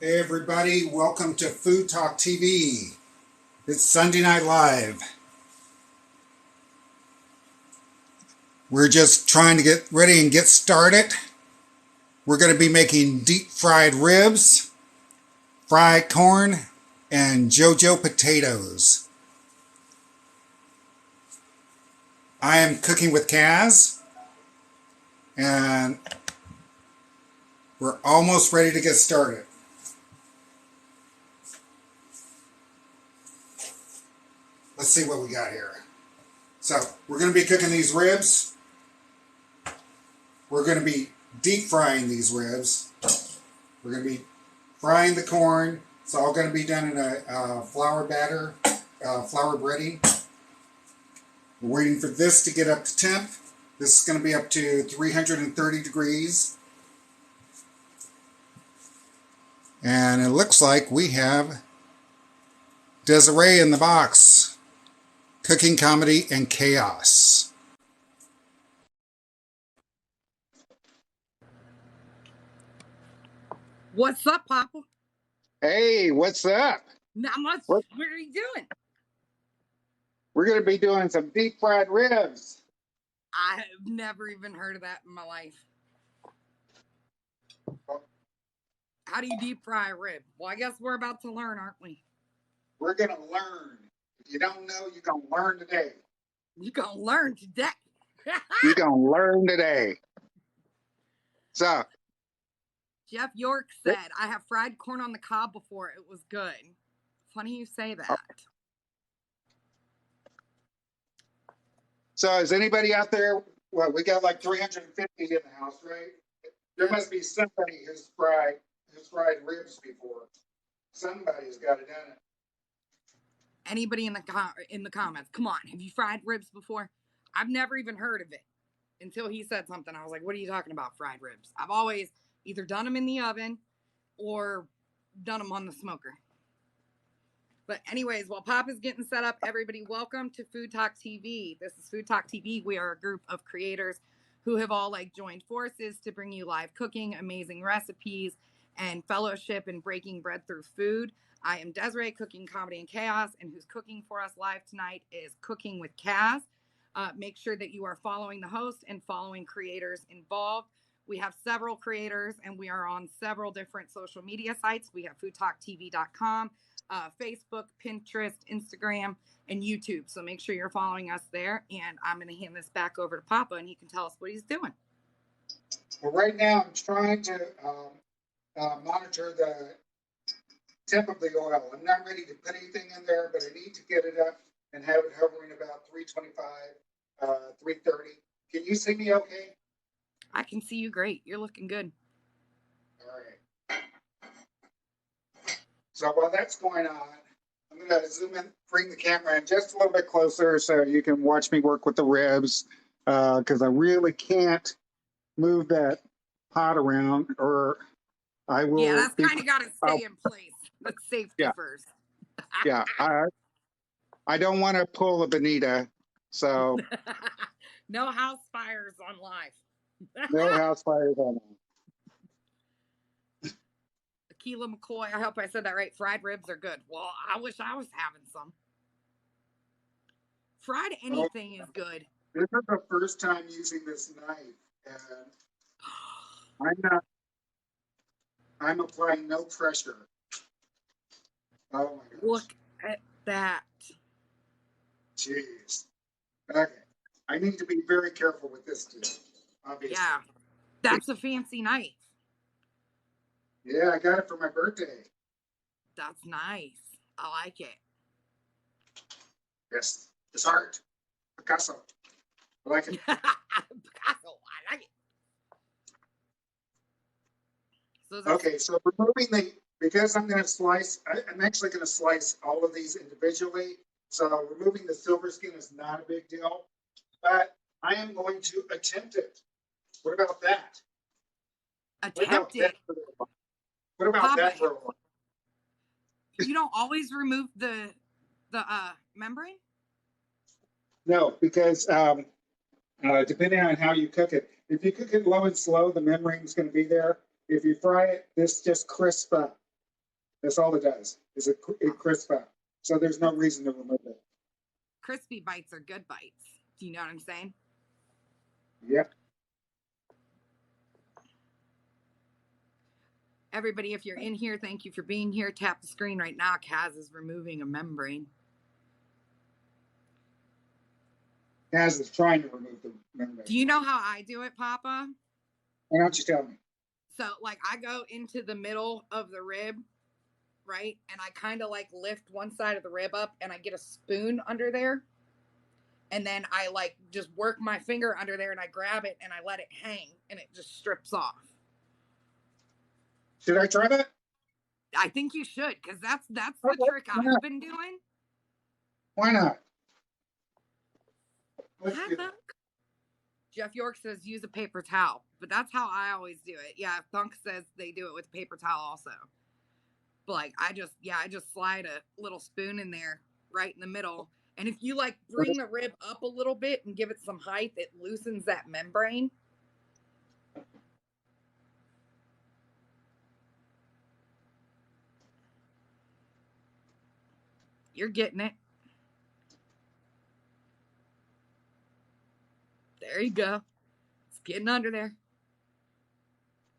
Hey everybody, welcome to Food Talk TV. It's Sunday Night Live. We're just trying to get ready and get started. We're going to be making deep fried ribs, fried corn, and JoJo potatoes. I am cooking with Kaz, and we're almost ready to get started. Let's see what we got here. So, we're going to be cooking these ribs. We're going to be deep frying these ribs. We're going to be frying the corn. It's all going to be done in a flour batter, flour breading. We're waiting for this to get up to temp. This is going to be up to 330 degrees. And it looks like we have Desiree in the box. Cooking, comedy, and chaos. What's up, Papa? Hey, what's up? Not much. What? What are you doing? We're going to be doing some deep fried ribs. I have never even heard of that in my life. How do you deep fry a rib? Well, I guess we're about to learn, aren't we? We're going to learn. If you don't know, you're going to learn today. You're going to learn today. You're going to learn today. So, Jeff York said, I have fried corn on the cob before. It was good. Funny you say that. So is anybody out there? Well, we got like 350 in the house, right? There must be somebody who's fried ribs before. Somebody's got to done it. Anybody in the comments? Come on, have you fried ribs before? I've never even heard of it until he said something. I was like, what are you talking about, fried ribs? I've always either done them in the oven or done them on the smoker. But anyways, while Papa's getting set up, everybody, welcome to Food Talk TV. This is Food Talk TV. We are a group of creators who have all joined forces to bring you live cooking, amazing recipes, and fellowship and breaking bread through food. I am Desiree, cooking, comedy, and chaos, and who's cooking for us live tonight is Cooking with Kaz. Make sure that you are following the host and following creators involved. We have several creators, and we are on several different social media sites. We have foodtalktv.com, Facebook, Pinterest, Instagram, and YouTube. So make sure you're following us there. And I'm going to hand this back over to Papa, and he can tell us what he's doing. Well, right now I'm trying to monitor the temp of the oil. I'm not ready to put anything in there, but I need to get it up and have it hovering about 325, 330. Can you see me okay? I can see you great. You're looking good. All right. So while that's going on, I'm going to zoom in, bring the camera in just a little bit closer so you can watch me work with the ribs, because I really can't move that pot around or I will. Yeah, that's kind of got to stay in place. That's safety first. Yeah, I don't want to pull a Bonita, so no house fires on live. no house fires on them. Akila McCoy, I hope I said that right. Fried ribs are good. Well, I wish I was having some. Fried anything is good. This is the first time using this knife, and I'm applying no pressure. Oh my gosh. Look at that. Jeez. Okay. I need to be very careful with this too, obviously. Yeah. That's a fancy knife. Yeah, I got it for my birthday. That's nice. I like it. Yes. It's art. Picasso. I like it. Picasso. I like it. Okay, so removing because I'm going to slice, I'm actually going to slice all of these individually. So removing the silver skin is not a big deal, but I am going to attempt it. What about that? Attempt it? What about that? You don't always remove the membrane? No, because depending on how you cook it, if you cook it low and slow, the membrane is going to be there. If you fry it, this just crisps up. That's all it does. It crisps up. So there's no reason to remove it. Crispy bites are good bites. Do you know what I'm saying? Yep. Everybody, if you're in here, thank you for being here. Tap the screen right now. Kaz is removing a membrane. Kaz is trying to remove the membrane. Do you know how I do it, Papa? Why don't you tell me? So, like, I go into the middle of the rib, right? And I kind of, like, lift one side of the rib up, and I get a spoon under there. And then I, like, just work my finger under there, and I grab it, and I let it hang, and it just strips off. Should I try that? I think you should, because that's the trick I've been doing. Why not? Hi, Thunk. Jeff York says use a paper towel, but that's how I always do it. Yeah, Thunk says they do it with a paper towel also. But like I just slide a little spoon in there right in the middle. And if you like bring the rib up a little bit and give it some height, it loosens that membrane. You're getting it. There you go. It's getting under there.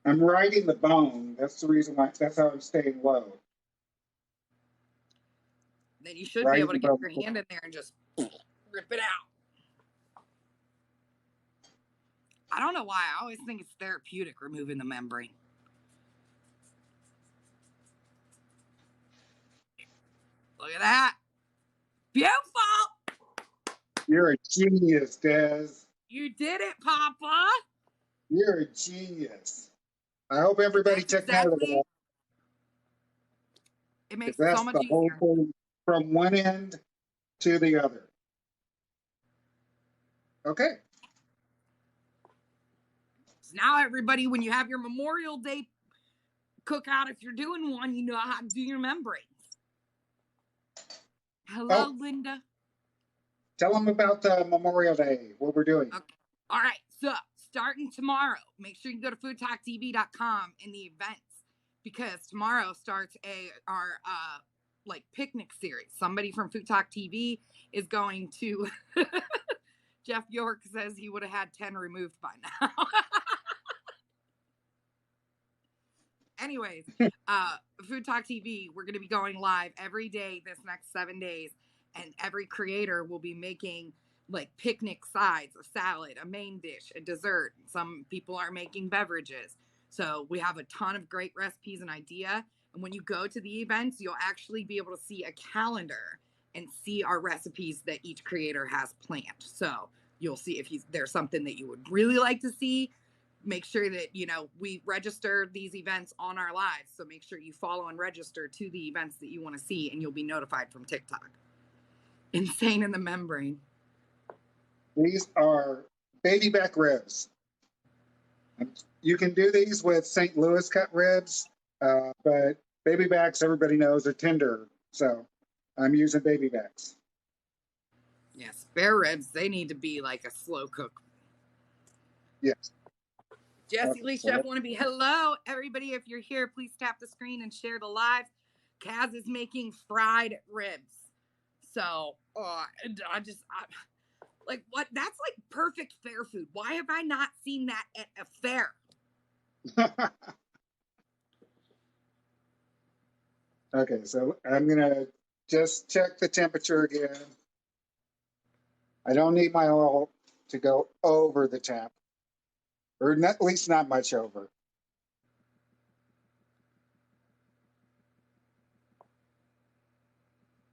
I'm riding the bone. That's the reason why. That's how I'm staying low. Then you should be able to get your hand in there and just rip it out. I don't know why. I always think it's therapeutic removing the membrane. Look at that. Beautiful. You're a genius, Des. You did it, Papa. You're a genius. I hope everybody took note of that. It makes it so much easier. Whole thing from one end to the other. Okay. So now, everybody, when you have your Memorial Day cookout, if you're doing one, you know how to do your membranes. Hello, Linda. Tell them about the Memorial Day, what we're doing. Okay. All right. So, starting tomorrow, make sure you go to foodtalktv.com in the events, because tomorrow starts our picnic series. Somebody from Food Talk TV is going to Jeff York says he would have had 10 removed by now. Anyways, Food Talk TV, we're going to be going live every day this next 7 days, and every creator will be making like picnic sides, a salad, a main dish, a dessert. Some people are making beverages. So we have a ton of great recipes and idea. And when you go to the events, you'll actually be able to see a calendar and see our recipes that each creator has planned. So you'll see if there's something that you would really like to see. Make sure that, we register these events on our lives. So make sure you follow and register to the events that you want to see, and you'll be notified from TikTok. Insane in the membrane. These are baby back ribs. You can do these with St. Louis cut ribs, but baby backs, everybody knows, are tender. So I'm using baby backs. Yeah, spare ribs, they need to be like a slow cook. Yes. Jesse Lee, Chef Wannabe. Hello, everybody. If you're here, please tap the screen and share the live. Kaz is making fried ribs. So, like, what? That's like perfect fair food. Why have I not seen that at a fair? Okay, so I'm going to just check the temperature again. I don't need my oil to go over the temp, or at least not much over.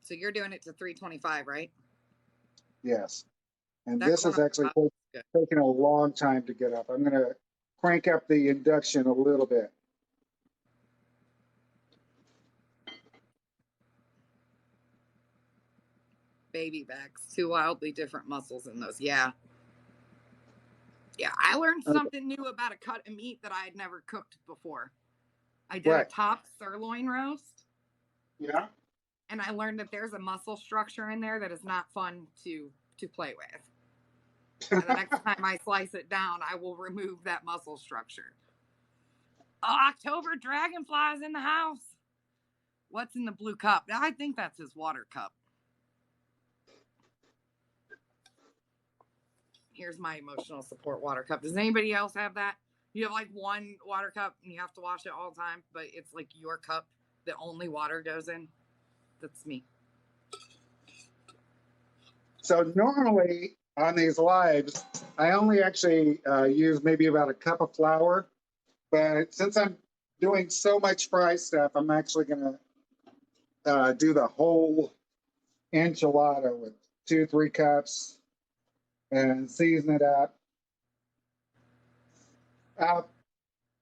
So you're doing it to 325, right? Yes. And this is actually taking a long time to get up. I'm going to crank up the induction a little bit. Baby backs, two wildly different muscles in those. Yeah. Yeah, I learned something new about a cut of meat that I had never cooked before. I did a top sirloin roast. Yeah. And I learned that there's a muscle structure in there that is not fun to play with. And the next time I slice it down, I will remove that muscle structure. October Dragonflies in the house. What's in the blue cup? I think that's his water cup. Here's my emotional support water cup. Does anybody else have that? You have like one water cup and you have to wash it all the time, but it's like your cup that only water goes in. That's me. So normally on these lives, I only actually use maybe about a cup of flour. But since I'm doing so much fry stuff, I'm actually going to do the whole enchilada with 2-3 cups and season it up.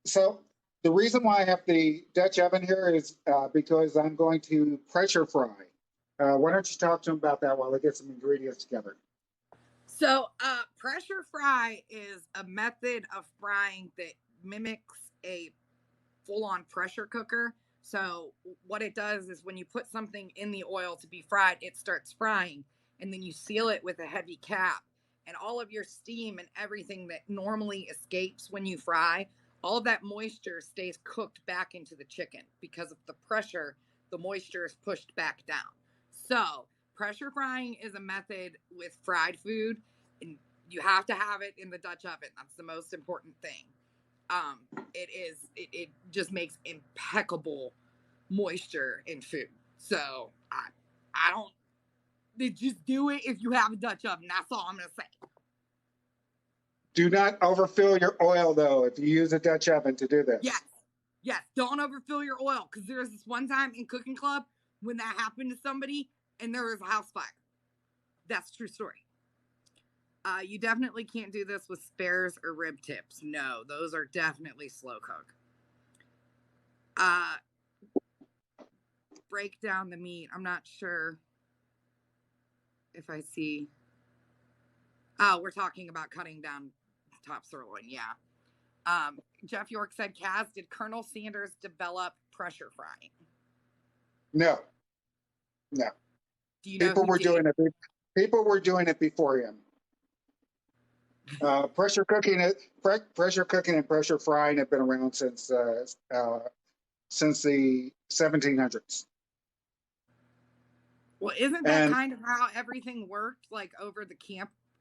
So the reason why I have the Dutch oven here is because I'm going to pressure fry. Why don't you talk to him about that while I get some ingredients together? So pressure fry is a method of frying that mimics a full-on pressure cooker. So what it does is when you put something in the oil to be fried, it starts frying, and then you seal it with a heavy cap, and all of your steam and everything that normally escapes when you fry, all of that moisture stays cooked back into the chicken because of the pressure. The moisture is pushed back down. So pressure frying is a method with fried food, and you have to have it in the Dutch oven. That's the most important thing. It just makes impeccable moisture in food. So I don't, just do it if you have a Dutch oven. That's all I'm gonna say. Do not overfill your oil though if you use a Dutch oven to do this. Yes, don't overfill your oil, because there was this one time in cooking club when that happened to somebody and there was a house fire. That's a true story. You definitely can't do this with spares or rib tips. No, those are definitely slow cook. Break down the meat. I'm not sure if I see. Oh, we're talking about cutting down top sirloin. Yeah. Jeff York said, Kaz, did Colonel Sanders develop pressure frying? No. Do you know People were doing it before him. Pressure cooking and pressure frying have been around since the 1700s. Well, isn't that kind of how everything worked, like over the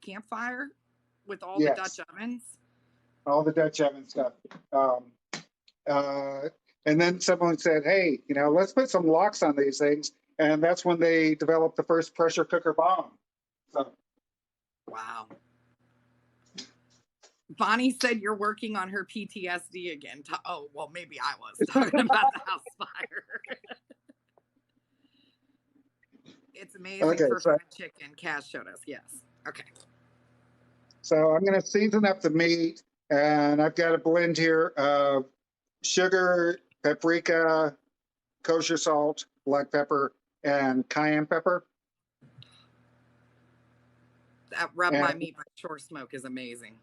campfire with all the Dutch ovens? All the Dutch oven stuff. And then someone said, hey, let's put some locks on these things. And that's when they developed the first pressure cooker bomb. So. Wow. Bonnie said you're working on her PTSD again. Oh, well, maybe I was talking about the house fire. It's amazing for fried chicken. Kaz showed us. Yes. Okay. So I'm going to season up the meat, and I've got a blend here of sugar, paprika, kosher salt, black pepper, and cayenne pepper. That Rub My Meat by Shore Smoke is amazing.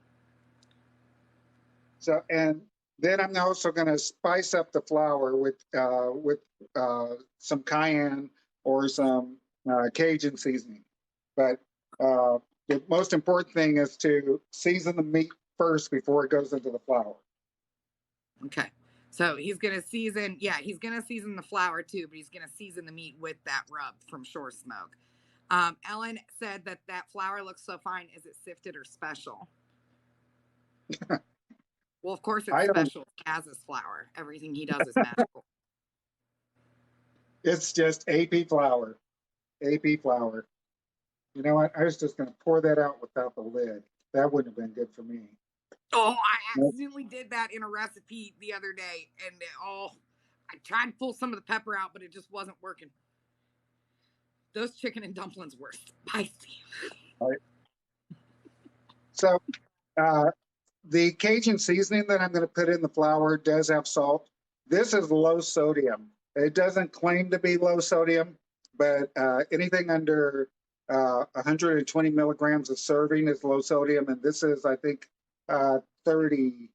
So, and then I'm also going to spice up the flour with some cayenne or some Cajun seasoning. But the most important thing is to season the meat first before it goes into the flour. Okay. So he's going to season, he's going to season the flour too, but he's going to season the meat with that rub from Shore Smoke. Ellen said that flour looks so fine. Is it sifted or special? Well, of course it's special. Kaz's flour. Everything he does is magical. It's just AP flour. AP flour. You know what? I was just going to pour that out without the lid. That wouldn't have been good for me. Oh, I accidentally did that in a recipe the other day, and I tried to pull some of the pepper out, but it just wasn't working. Those chicken and dumplings were spicy. All right. So, the Cajun seasoning that I'm going to put in the flour does have salt. This is low sodium. It doesn't claim to be low sodium, but anything under 120 milligrams a serving is low sodium, and this is, I think, 30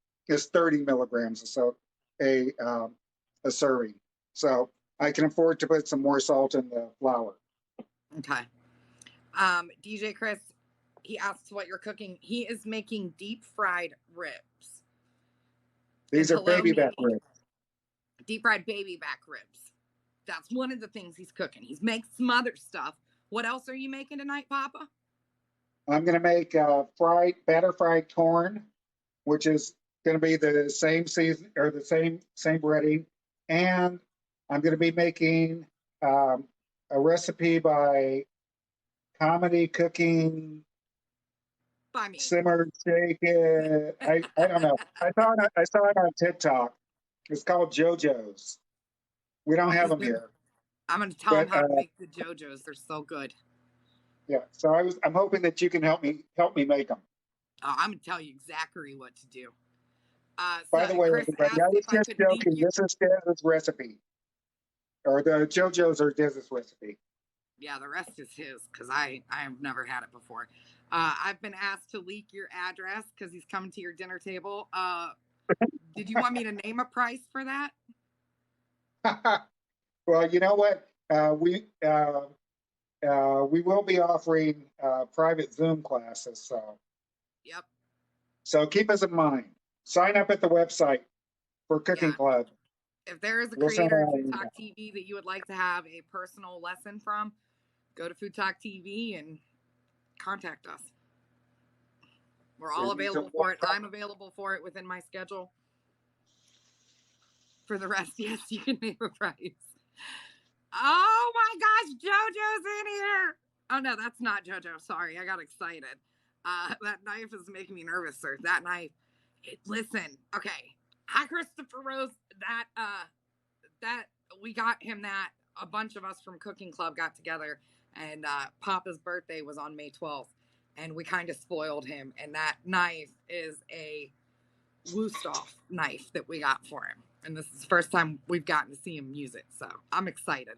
milligrams or so a serving. So I can afford to put some more salt in the flour. Okay. DJ Chris, he asks what you're cooking. He is making deep fried ribs. These are baby back ribs. Deep fried baby back ribs. That's one of the things he's cooking. He's making some other stuff. What else are you making tonight, Papa? I'm going to make batter fried corn, which is going to be the same season or the same breading, and I'm going to be making a recipe by Comedy Cooking By me. Simmer Shake It. I don't know. I saw it on TikTok. It's called JoJo's. We don't have them here, I'm going to tell him but how to make the JoJo's. They're so good. yeah. So I'm hoping that you can help me make them. Oh, I'm going to tell you exactly what to do. By the way, Chris everybody, asked I was if I just could leak joking. you. This is Dez's recipe, or the JoJo's or Dez's recipe. Yeah, the rest is his because I have never had it before. I've been asked to leak your address because he's coming to your dinner table. Did you want me to name a price for that? Well, you know what? We will be offering private Zoom classes, Yep. so keep us in mind. Sign up at the website for Cooking Yeah. Club. If there is a We'll send creator of out an Food email. Talk TV that you would like to have a personal lesson from, go to Food Talk TV and contact us. We're all available for it. I'm available for it within my schedule. For the rest, yes, you can name a price. Oh my gosh, JoJo's in here. Oh no, that's not JoJo. Sorry, I got excited. That knife is making me nervous, sir. That knife. Listen, okay. Hi, Christopher Rose. That we got him that. A bunch of us from Cooking Club got together, and Papa's birthday was on May 12th, and we kind of spoiled him. And that knife is a Wusthof knife that we got for him. And this is the first time we've gotten to see him use it, so I'm excited.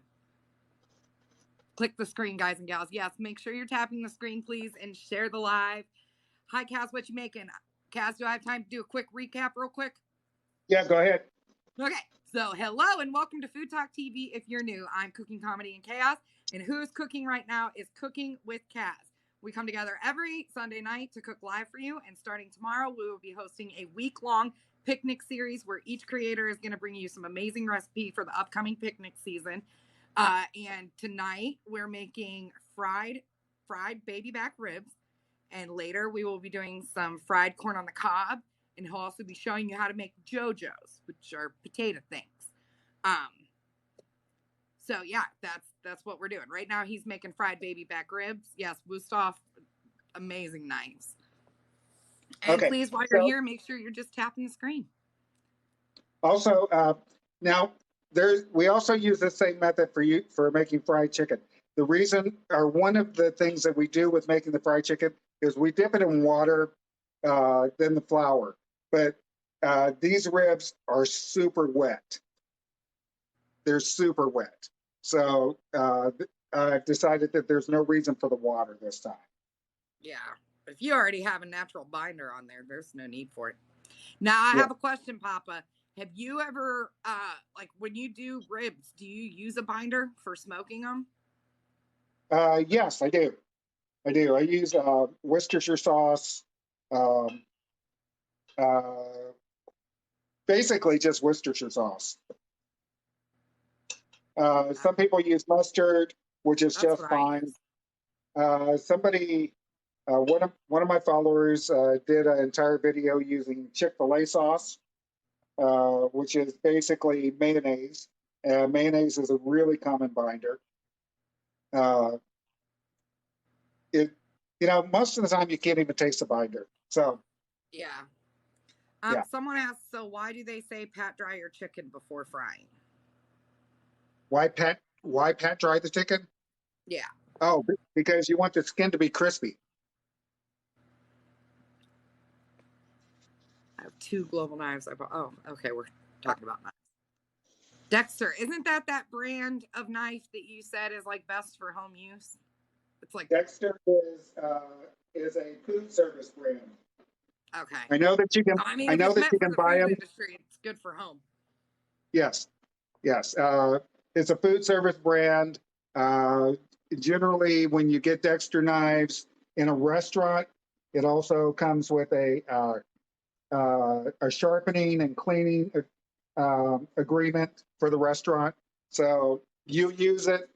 Click the screen, guys and gals. Yes, make sure you're tapping the screen, please, and share the live. Hi, Kaz, what you making? Kaz, do I have time to do a quick recap real quick? Yeah, go ahead. Okay, so hello and welcome to Food Talk TV. If you're new, I'm Cooking Comedy and Chaos, and who's cooking right now is Cooking with Kaz. We come together every Sunday night to cook live for you, and starting tomorrow, we will be hosting a week-long picnic series where each creator is going to bring you some amazing recipe for the upcoming picnic season. And tonight, we're making fried baby back ribs, and later we will be doing some fried corn on the cob, and he'll also be showing you how to make JoJo's, which are potato things. So yeah, that's what we're doing. Right now he's making fried baby back ribs. Yes, Wusthof, amazing knives. And Okay, please, while you're here, make sure you're just tapping the screen. Also, now we also use the same method for making fried chicken. The reason, or one of the things that we do with making the fried chicken is we dip it in water, then the flour. But these ribs are super wet. They're super wet. So I've decided that there's no reason for the water this time. Yeah. If you already have a natural binder on there, there's no need for it. Now, I have a question, Papa. Have you ever, like when you do ribs, do you use a binder for smoking them? Yes, I do. I use Worcestershire sauce, basically just Worcestershire sauce. Some people use mustard, which is just fine. Somebody, one of my followers did an entire video using Chick-fil-A sauce, which is basically mayonnaise. Mayonnaise is a really common binder. Most of the time you can't even taste the binder. So yeah. Yeah. Someone asked, so why do they say pat dry your chicken before frying? Why pat dry the chicken? Yeah. Oh, because you want the skin to be crispy. I have 2 global knives. Oh, okay. We're talking about knives. Dexter, isn't that brand of knife that you said is like best for home use? It's like Dexter is a food service brand. Okay. I know that you can. I mean, I if know it's that meant you for can the buy food them. industry, it's good for home. Yes. It's a food service brand. Generally, when you get Dexter knives in a restaurant, it also comes with a sharpening and cleaning agreement for the restaurant. So You use it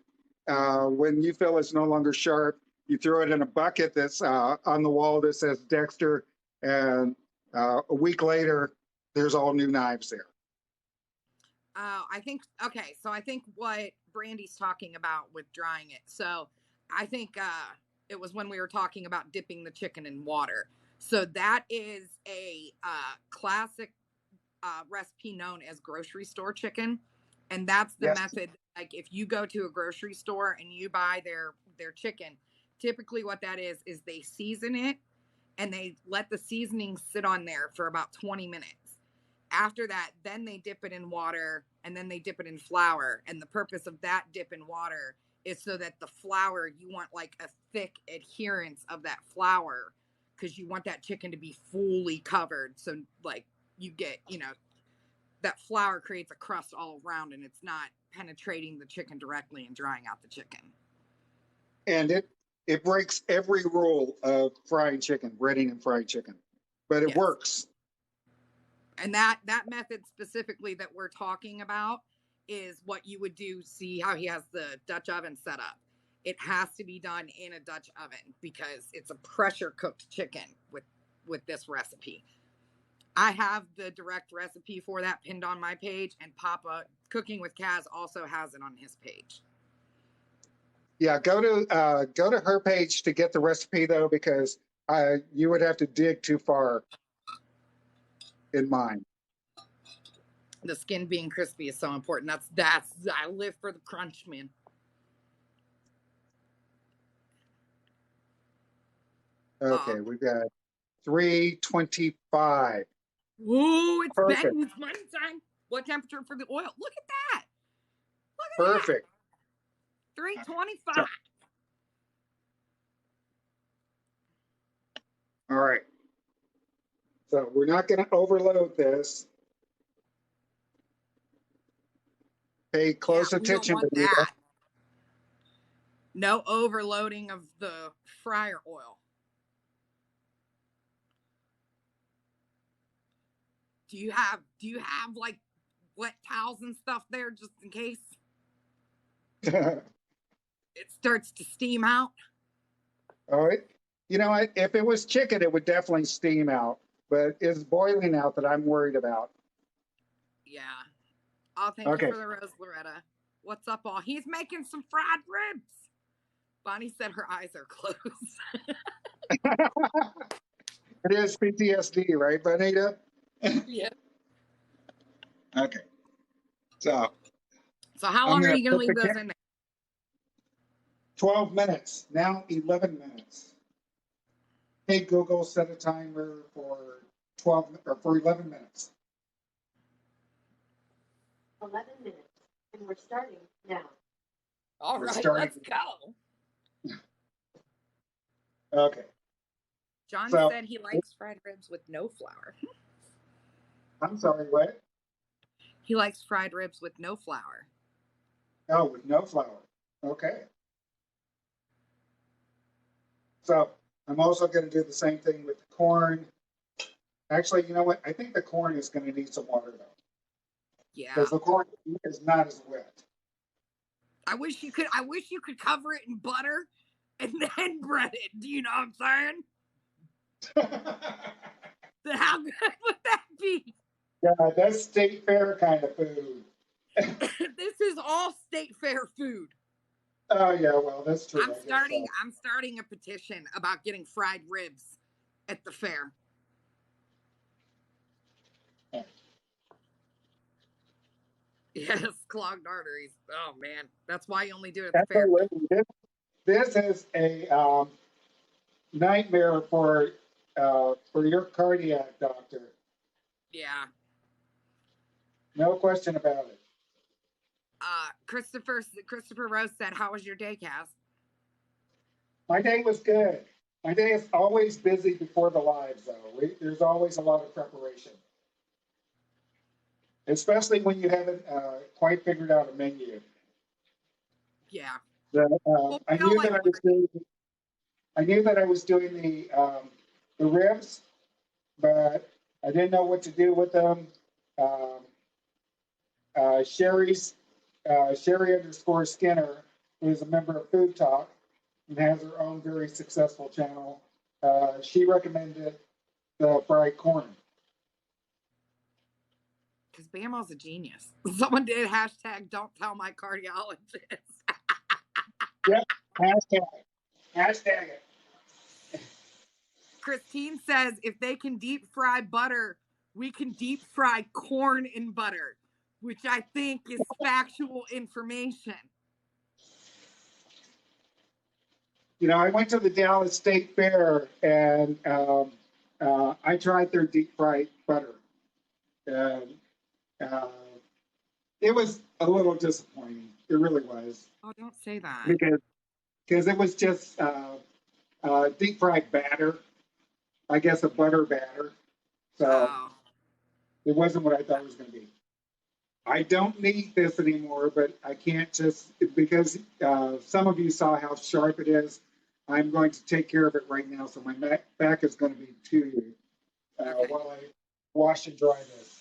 when you feel it's no longer sharp. You throw it in a bucket that's on the wall that says Dexter, and a week later, there's all new knives there. I think, okay, so I think what Brandy's talking about with drying it. So I think it was when we were talking about dipping the chicken in water. So that is a classic recipe known as grocery store chicken. And that's the Yes. method. Like if you go to a grocery store and you buy their chicken, typically what that is they season it and they let the seasoning sit on there for about 20 minutes. After that, then they dip it in water and then they dip it in flour. And the purpose of that dip in water is so that the flour, you want like a thick adherence of that flour because you want that chicken to be fully covered. So like you get, that flour creates a crust all around and it's not penetrating the chicken directly and drying out the chicken. And it breaks every rule of frying chicken, breading and fried chicken, but it works. And that method specifically that we're talking about is what you would do. See how he has the Dutch oven set up. It has to be done in a Dutch oven because it's a pressure cooked chicken with this recipe. I have the direct recipe for that pinned on my page, and Papa Cooking with Kaz also has it on his page. Yeah, go to her page to get the recipe though, because you would have to dig too far in mine. The skin being crispy is so important. That's I live for the crunch, man. Okay, we've got 325. Ooh, it's Perfect. bang, it's money time. What temperature for the oil? Look at that. Look at Perfect. That. 325. All right. So we're not going to overload this. Pay close attention. We don't want that. No overloading of the fryer oil. Do you have like wet towels and stuff there just in case it starts to steam out? All right. You know what? If it was chicken, it would definitely steam out, but it's boiling out that I'm worried about. Yeah. Oh, thank you for the rose, Loretta. What's up, all? He's making some fried ribs. Bonnie said her eyes are closed. It is PTSD, right, Bonita? Yeah. Okay. So how long are you going to leave those in there? 12 minutes. Now 11 minutes. Hey, Google, set a timer for 11 minutes. 11 minutes. And we're starting now. All right, let's go. Okay. John said he likes fried ribs with no flour. I'm sorry, what? He likes fried ribs with no flour. Oh, with no flour. Okay. So I'm also going to do the same thing with the corn. Actually, you know what? I think the corn is going to need some water, though. Yeah. Because the corn is not as wet. I wish you could cover it in butter and then bread it. Do you know what I'm saying? How good would that be? Yeah, that's state fair kind of food. This is all state fair food. Oh yeah, well that's true. I'm starting a petition about getting fried ribs at the fair. Yes, clogged arteries. Oh man, that's why you only do it at the fair. This is a nightmare for your cardiac doctor. Yeah. No question about it. Christopher Rose said, "How was your day, Cass?" My day was good. My day is always busy before the lives, though. There's always a lot of preparation, especially when you haven't quite figured out a menu. Yeah. I knew that I was doing the ribs, but I didn't know what to do with them. Sherry's Sherry_Skinner, who is a member of Food Talk and has her own very successful channel. She recommended the fried corn. Because Bama's a genius. Someone did hashtag don't tell my cardiologist. Yep. Hashtag it. Christine says if they can deep fry butter, we can deep fry corn in butter, which I think is factual information. You know, I went to the Dallas State Fair and I tried their deep fried butter. And it was a little disappointing. It really was. Oh, don't say that. Because it was just deep fried batter. I guess a butter batter. So it wasn't what I thought it was going to be. I don't need this anymore, but I can't just, because some of you saw how sharp it is. I'm going to take care of it right now. So my back is going to be to you while I wash and dry this.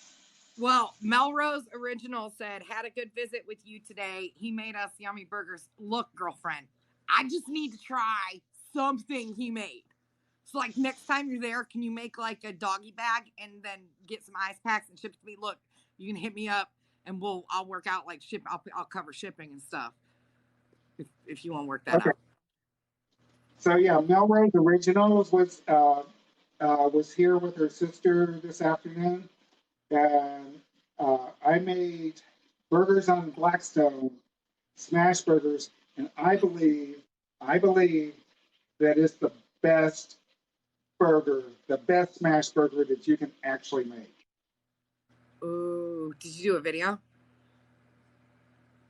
Well, Melrose Original said, had a good visit with you today. He made us yummy burgers. Look, girlfriend, I just need to try something he made. So, like, next time you're there, can you make, like, a doggy bag and then get some ice packs and ship it to me? Look, you can hit me up and I'll work out, like, I'll cover shipping and stuff if you want to work that out. So, yeah, Melrose Originals was here with her sister this afternoon. And I made burgers on Blackstone, smash burgers, and I believe that it's the best burger, the best smash burger that you can actually make. Ooh, did you do a video?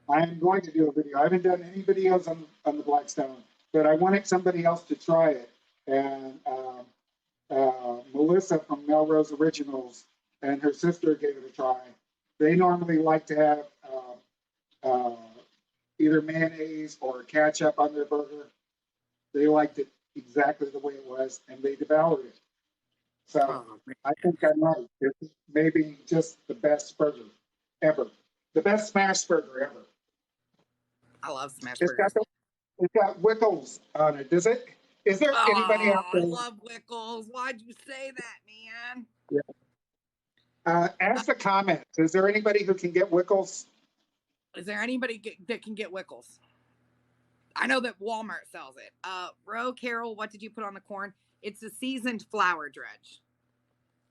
I am going to do a video. I haven't done any videos on the Blackstone, but I wanted somebody else to try it. And Melissa from Melrose Originals and her sister gave it a try. They normally like to have either mayonnaise or ketchup on their burger. They liked it exactly the way it was, and they devoured it. So I think I'm right. It's maybe just the best burger ever. The best smash burger ever. I love smash burgers. It's got Wickles on it. Is there anybody out there? I love Wickles. Why'd you say that, man? Yeah. Ask the comments. Is there anybody who can get Wickles? Is there anybody that can get Wickles? I know that Walmart sells it. Ro Carol, what did you put on the corn? It's a seasoned flour dredge.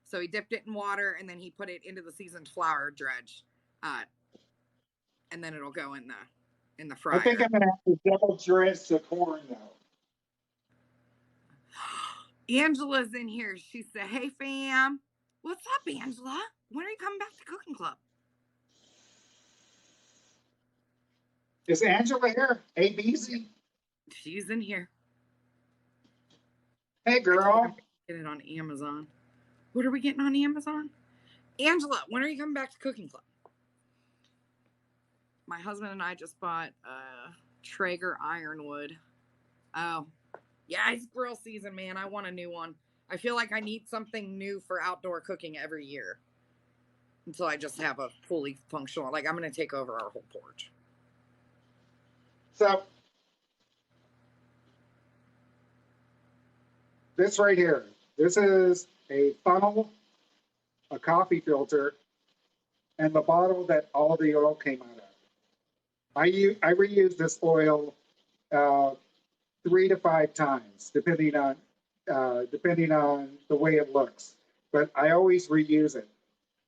So he dipped it in water and then he put it into the seasoned flour dredge. And then it'll go in the fryer. I think I'm gonna have to double dredge the corn though. Angela's in here. She said, hey fam. What's up, Angela? When are you coming back to Cooking Club? Is Angela here? ABC? She's in here. Hey girl. Get it on Amazon. What are we getting on Amazon? Angela, when are you coming back to Cooking Club? My husband and I just bought Traeger Ironwood. Oh, yeah, it's grill season, man. I want a new one. I feel like I need something new for outdoor cooking every year until I just have a fully functional, like I'm going to take over our whole porch. So this right here, this is a funnel, a coffee filter, and the bottle that all the oil came out of. I reuse this oil 3 to 5 times, depending on the way it looks. But I always reuse it.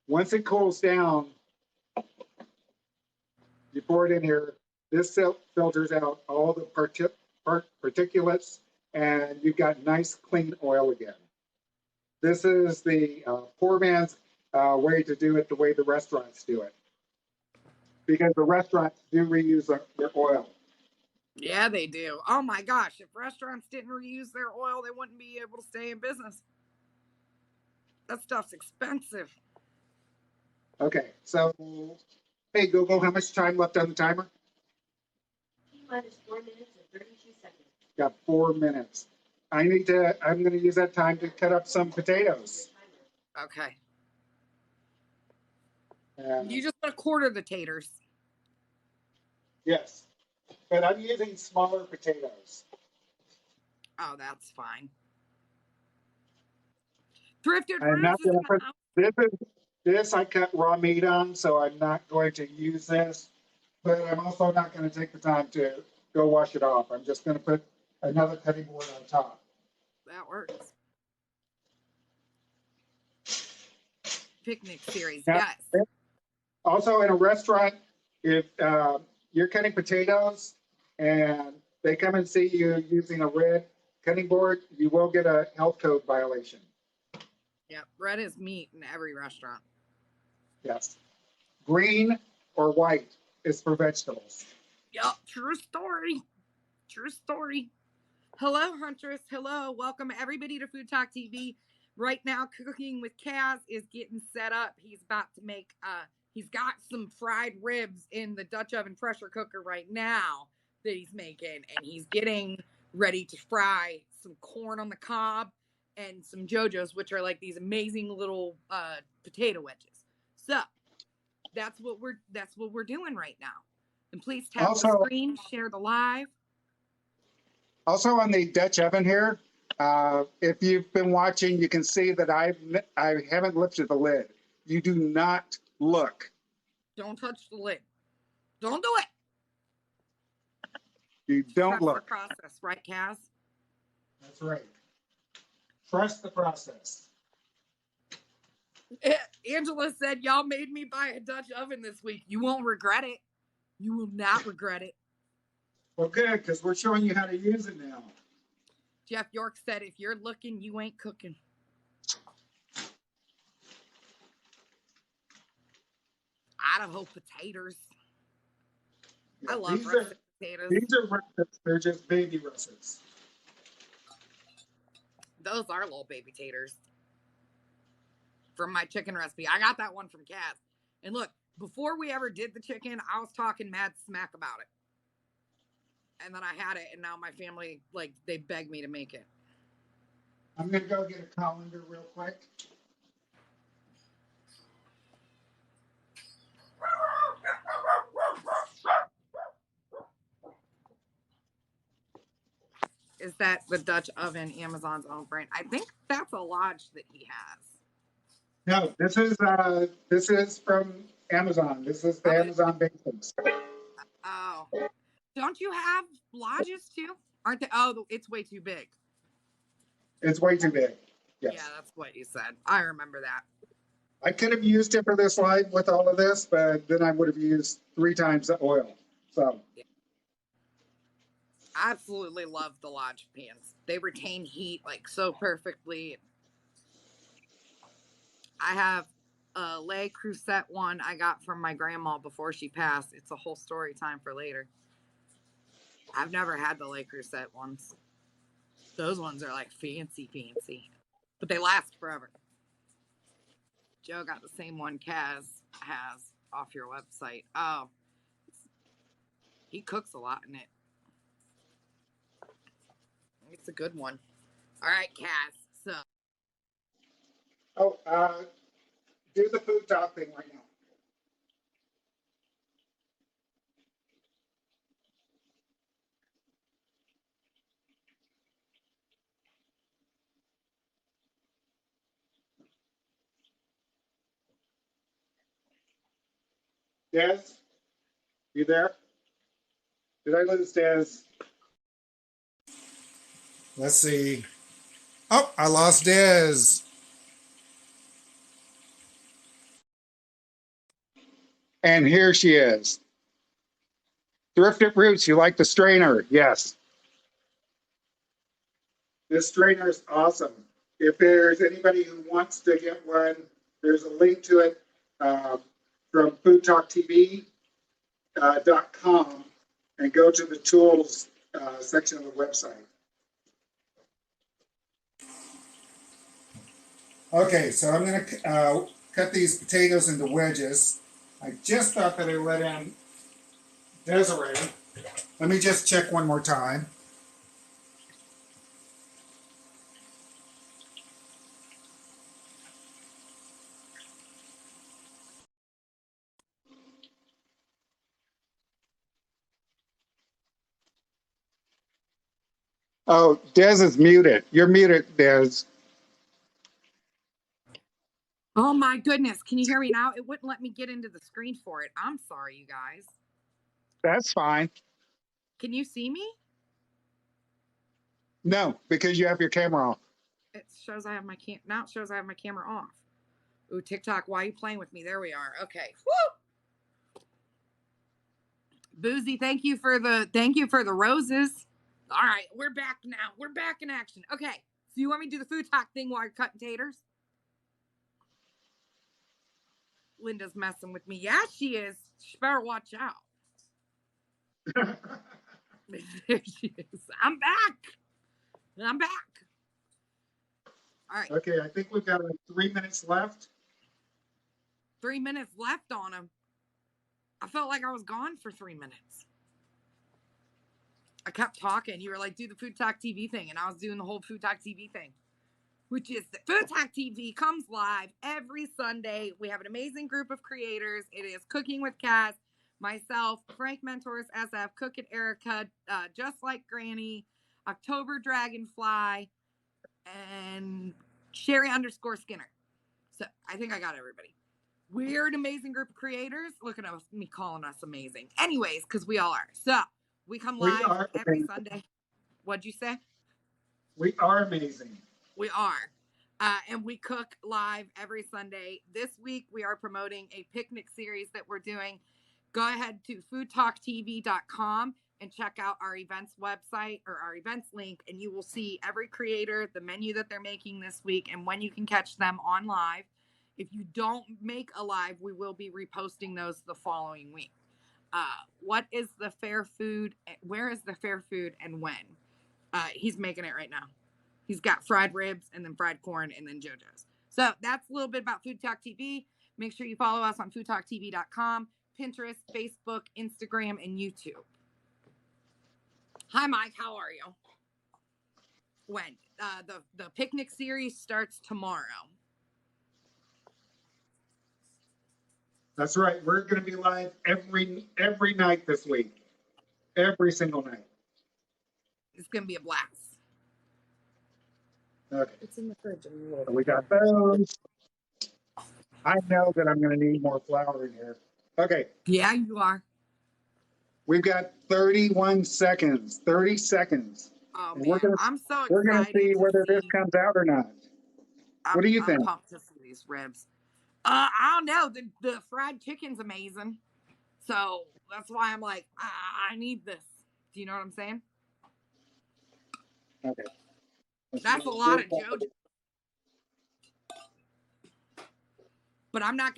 Once it cools down, you pour it in here. This filters out all the particulates, and you've got nice, clean oil again. This is the poor man's way to do it the way the restaurants do it. Because the restaurants do reuse their oil. Yeah, they do. Oh my gosh, if restaurants didn't reuse their oil, they wouldn't be able to stay in business. That stuff's expensive. Okay, so, hey Google, how much time left on the timer? T-minus 4 minutes and 32 seconds. Got 4 minutes. I'm going to use that time to cut up some potatoes. Okay. You just want to quarter the taters. Yes, but I'm using smaller potatoes. Oh, that's fine. Thrifted I'm not Roots is going in to put the house. this. I cut raw meat on, so I'm not going to use this. But I'm also not going to take the time to go wash it off. I'm just going to put another cutting board on top. That works. Picnic series, Now, yes. also in a restaurant, if you're cutting potatoes and they come and see you using a red cutting board, you will get a health code violation. Yep, red is meat in every restaurant. Yes. Green or white is for vegetables. Yep, true story. True story. Hello, Huntress. Hello. Welcome everybody to Food Talk TV. Right now, Cooking with Kaz is getting set up. He's about to make he's got some fried ribs in the Dutch oven pressure cooker right now that he's making, and he's getting ready to fry some corn on the cob and some JoJo's, which are like these amazing little potato wedges. So that's what we're doing right now. And please tap the Also, screen, share the live. also on the Dutch oven here, if you've been watching, you can see that I haven't lifted the lid. You do not look. Don't touch the lid. Don't do it. You don't Trust look. the process, right, Kaz? That's right. Trust the process. Angela said, y'all made me buy a Dutch oven this week. You won't regret it. You will not regret it. Well, good, because we're showing you how to use it now. Jeff York said, if you're looking, you ain't cooking. Idaho potatoes. Yeah, I love these russet are potatoes. these are russets. They're just baby russets. Those are little baby taters. From my chicken recipe. I got that one from Kaz. And look, before we ever did the chicken, I was talking mad smack about it. And then I had it, and now my family, like, they begged me to make it. I'm gonna go get a colander real quick. Is that the Dutch oven, Amazon's own brand? I think that's a Lodge that he has. No, this is from Amazon. This is the Amazon Basics. Oh, don't you have Lodges too? Aren't they? Oh, it's way too big. It's way too big. Yes. Yeah, that's what you said. I remember that. I could have used it for this live with all of this, but then I would have used 3 times the oil. So Yeah. I absolutely love the Lodge pans. They retain heat like so perfectly. I have a Le Creuset one I got from my grandma before she passed. It's a whole story time for later. I've never had the Le Creuset ones. Those ones are like fancy, but they last forever. Joe got the same one Kaz has off your website. Oh, he cooks a lot in it. It's a good one. All right, Kaz. So, do the food talk thing right now. Des, you there? Did I lose Des? Let's see. Oh, I lost Des. And here she is. Thrifted Roots, you like the strainer? Yes. This strainer is awesome. If there's anybody who wants to get one, there's a link to it from foodtalktv.com and go to the tools section of the website. Okay, so I'm going to cut these potatoes into wedges. I just thought that I let in Desiree. Let me just check one more time. Oh, Des is muted. You're muted, Des. Oh my goodness. Can you hear me now? It wouldn't let me get into the screen for it. I'm sorry, you guys. That's fine. Can you see me? No, because you have your camera off. It shows I have my now it shows I have my camera off. Ooh, TikTok, why are you playing with me? There we are. Okay. Woo! Boozy, thank you for the roses. All right, we're back now. We're back in action. Okay. So you want me to do the food talk thing while you're cutting taters? Linda's messing with me. Yeah, she is. She better watch out. There she is. I'm back. I'm back. All right. Okay, I think we've got like 3 minutes left. 3 minutes left on him. I felt like I was gone for 3 minutes. I kept talking. You were like, do the Food Talk TV thing. And I was doing the whole Food Talk TV thing, which is the Food Talk TV comes live every Sunday. We have an amazing group of creators. It is Cooking with Cass, myself, Frank Mentors SF, Cook and Erica, Just Like Granny, October Dragonfly, and Sherry_Skinner. So I think I got everybody. We're an amazing group of creators. Look at us, me calling us amazing. Anyways, because we all are. So we come live every Sunday. What'd you say? We are amazing. We are. And we cook live every Sunday. This week, we are promoting a picnic series that we're doing. Go ahead to foodtalktv.com and check out our events website or our events link, and you will see every creator, the menu that they're making this week, and when you can catch them on live. If you don't make a live, we will be reposting those the following week. What is the fair food? Where is the fair food and when? He's making it right now. He's got fried ribs and then fried corn and then JoJo's. So that's a little bit about Food Talk TV. Make sure you follow us on foodtalktv.com, Pinterest, Facebook, Instagram, and YouTube. Hi, Mike. How are you? When? The picnic series starts tomorrow. That's right. We're going to be live every night this week. Every single night. It's going to be a blast. Okay. It's in the fridge. So we got those. I know that I'm going to need more flour in here. Okay. Yeah, you are. We've got 31 seconds. 30 seconds. Oh, And man. I'm so excited. We're going to see whether this comes out or not. What do you think? I'm pumped to see these ribs. I don't know. The fried chicken's amazing. So that's why I'm like, I need this. Do you know what I'm saying? Okay. That's a lot of JoJo. But I'm not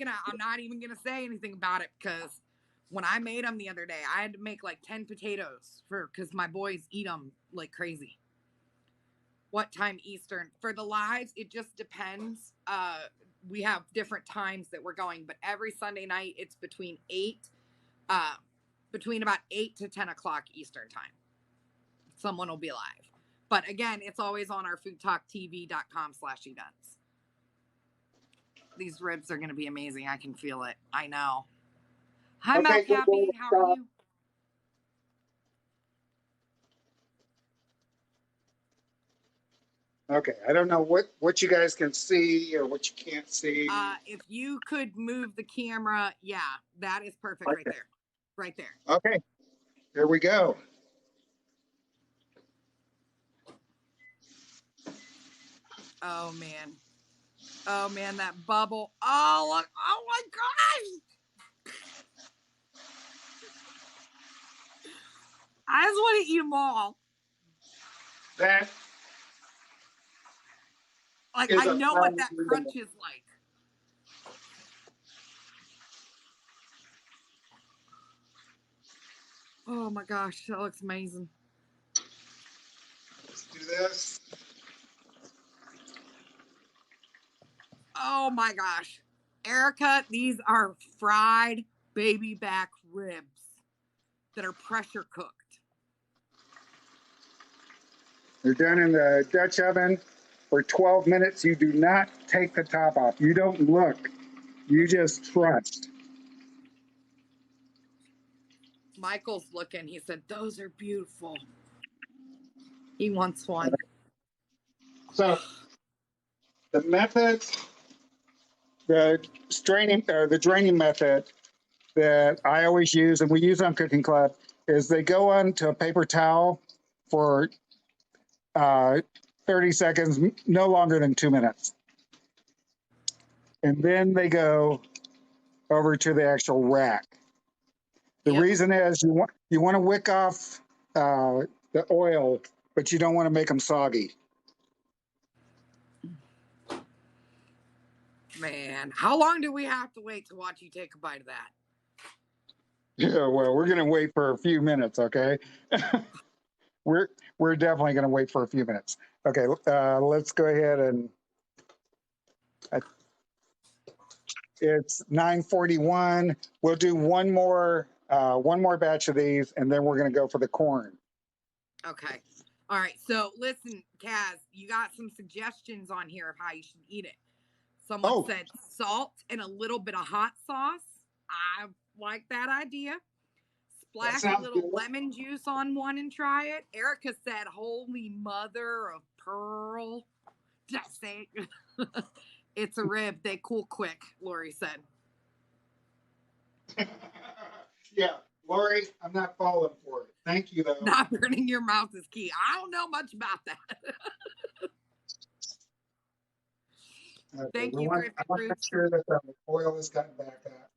even gonna say anything about it, because when I made them the other day, I had to make like 10 potatoes because my boys eat them like crazy. What time Eastern? For the lives, it just depends. We have different times that we're going, but every Sunday night it's between about 8 to 10 o'clock Eastern time. Someone will be live. But again, it's always on our foodtalktv.com/events. These ribs are going to be amazing. I can feel it. I know. Hi, Okay, Mel Cappy. How are you? Okay, I don't know what you guys can see or what you can't see. If you could move the camera, yeah, that is perfect right there. Right there. Okay, here we go. Oh, man. Oh, man, that bubble. Oh, look. Oh, my gosh. I just want to eat them all. That Like, I know what that crunch is like. Oh, my gosh. That looks amazing. Let's do this. Oh, my gosh. Erica, these are fried baby back ribs that are pressure cooked. They're done in the Dutch oven for 12 minutes. You do not take the top off. You don't look. You just trust. Michael's looking. He said, those are beautiful. He wants one. So the method, the draining method that I always use, and we use on Cooking Club, is they go onto a paper towel for 30 seconds, no longer than 2 minutes. And then they go over to the actual rack. The Yep. reason is you want to wick off the oil, but you don't want to make them soggy. Man, how long do we have to wait to watch you take a bite of that? Yeah, well, we're going to wait for a few minutes, okay? we're definitely going to wait for a few minutes. Okay, let's go ahead and it's 9:41. We'll do one more batch of these, and then we're going to go for the corn. Okay. All right. So listen, Kaz, you got some suggestions on here of how you should eat it. Someone said salt and a little bit of hot sauce. I like that idea. Splash a little lemon juice on one and try it. Erica said, "Holy mother of pearl." Did I say it? It's a rib. They cool quick, Lori said. Yeah, Lori, I'm not falling for it. Thank you, though. Not burning your mouth is key. I don't know much about that. Okay, Thank you, I want to make sure that the oil is gotten back up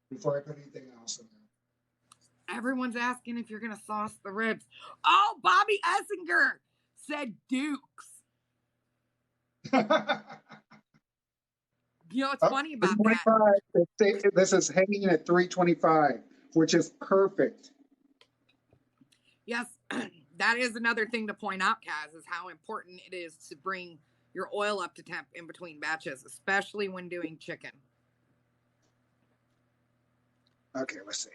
before I put anything else in there. Everyone's asking if you're going to sauce the ribs. Oh, Bobby Essinger said Dukes. You know what's funny about that? This is hanging at 325, which is perfect. Yes, that is another thing to point out, Kaz, is how important it is to bring your oil up to temp in between batches, especially when doing chicken. Okay, let's see.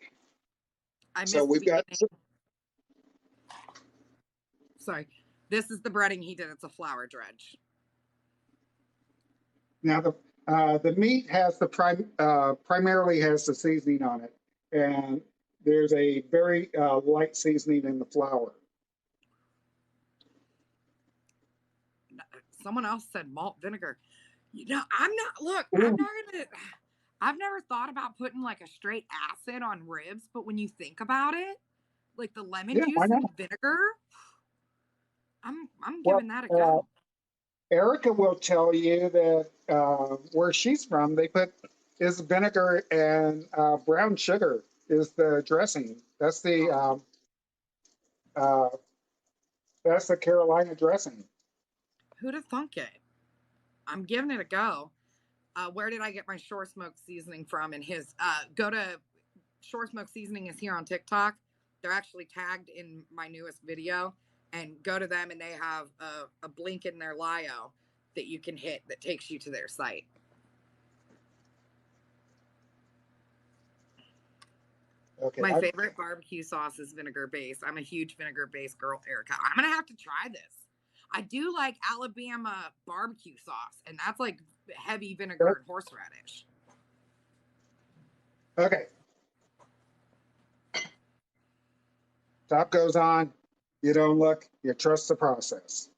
So we've got... Sorry. This is the breading he did. It's a flour dredge. Now, the meat has primarily has the seasoning on it, and there's a very light seasoning in the flour. Someone else said malt vinegar. You know, I've never thought about putting like a straight acid on ribs, but when you think about it, like the lemon juice and vinegar, I'm giving that a go. Erica will tell you that where she's from, they put vinegar and brown sugar is the dressing. That's the Carolina dressing. Who'd have thunk it? I'm giving it a go. Where did I get my Shore Smoke seasoning from? And go to Shore Smoke Seasoning is here on TikTok. They're actually tagged in my newest video, and go to them and they have a link in their bio that you can hit that takes you to their site. Okay. My favorite barbecue sauce is vinegar based. I'm a huge vinegar based girl, Erica. I'm going to have to try this. I do like Alabama barbecue sauce, and that's like heavy vinegar and horseradish. Okay. Top goes on. You don't look. You trust the process.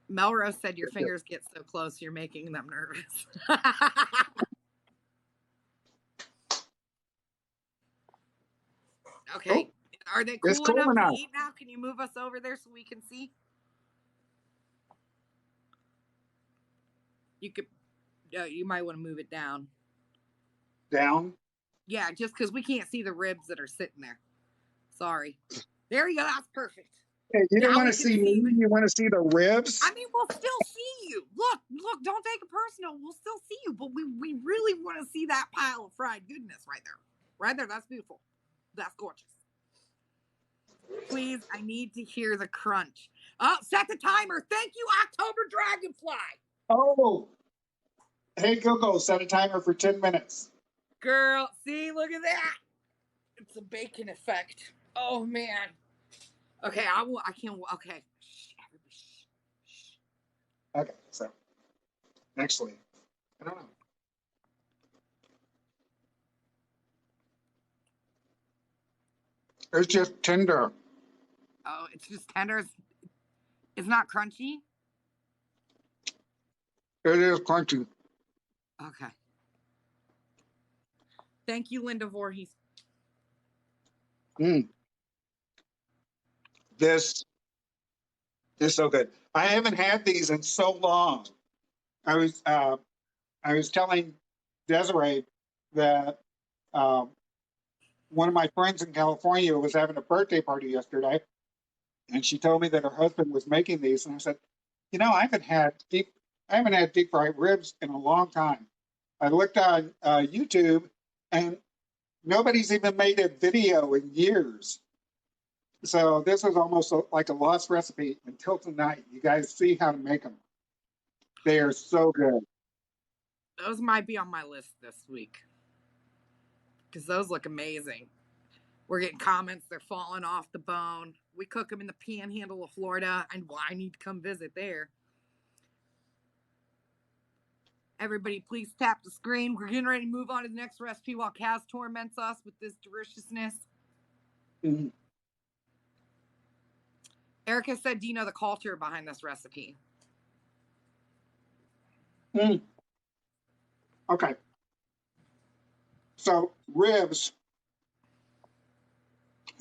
Melrose said your fingers get so close, you're making them nervous. Okay. Are they cool enough to eat now? Can you move us over there so we can see? You could. You might want to move it down. Down? Yeah, just because we can't see the ribs that are sitting there. Sorry. There you go. That's perfect. Hey, you don't want to see me. You want to see the ribs? I mean, we'll still see you. Look, don't take it personal. We'll still see you, but we really want to see that pile of fried goodness right there. Right there. That's beautiful. That's gorgeous. Please, I need to hear the crunch. Oh, set the timer. Thank you, October Dragonfly. Oh. Hey, Coco, set a timer for 10 minutes. Girl, see, look at that. It's a bacon effect. Oh, man. Okay, I can't, okay. Okay, so, actually, I don't know. It's just tender. Oh, it's just tender. It's not crunchy. It is crunchy. Okay. Thank you, Linda Voorhees. This is so good. I haven't had these in so long. I was telling Desiree that one of my friends in California was having a birthday party yesterday, and she told me that her husband was making these, and I said, I haven't had deep fried ribs in a long time. I looked on YouTube, and nobody's even made a video in years. So this was almost like a lost recipe until tonight. You guys see how to make them. They are so good. Those might be on my list this week because those look amazing. We're getting comments. They're falling off the bone. We cook them in the panhandle of Florida, and I need to come visit there. Everybody, please tap the screen. We're getting ready to move on to the next recipe while Kaz torments us with this deliciousness. Mm-hmm. Erica said, do you know the culture behind this recipe? Okay. So ribs,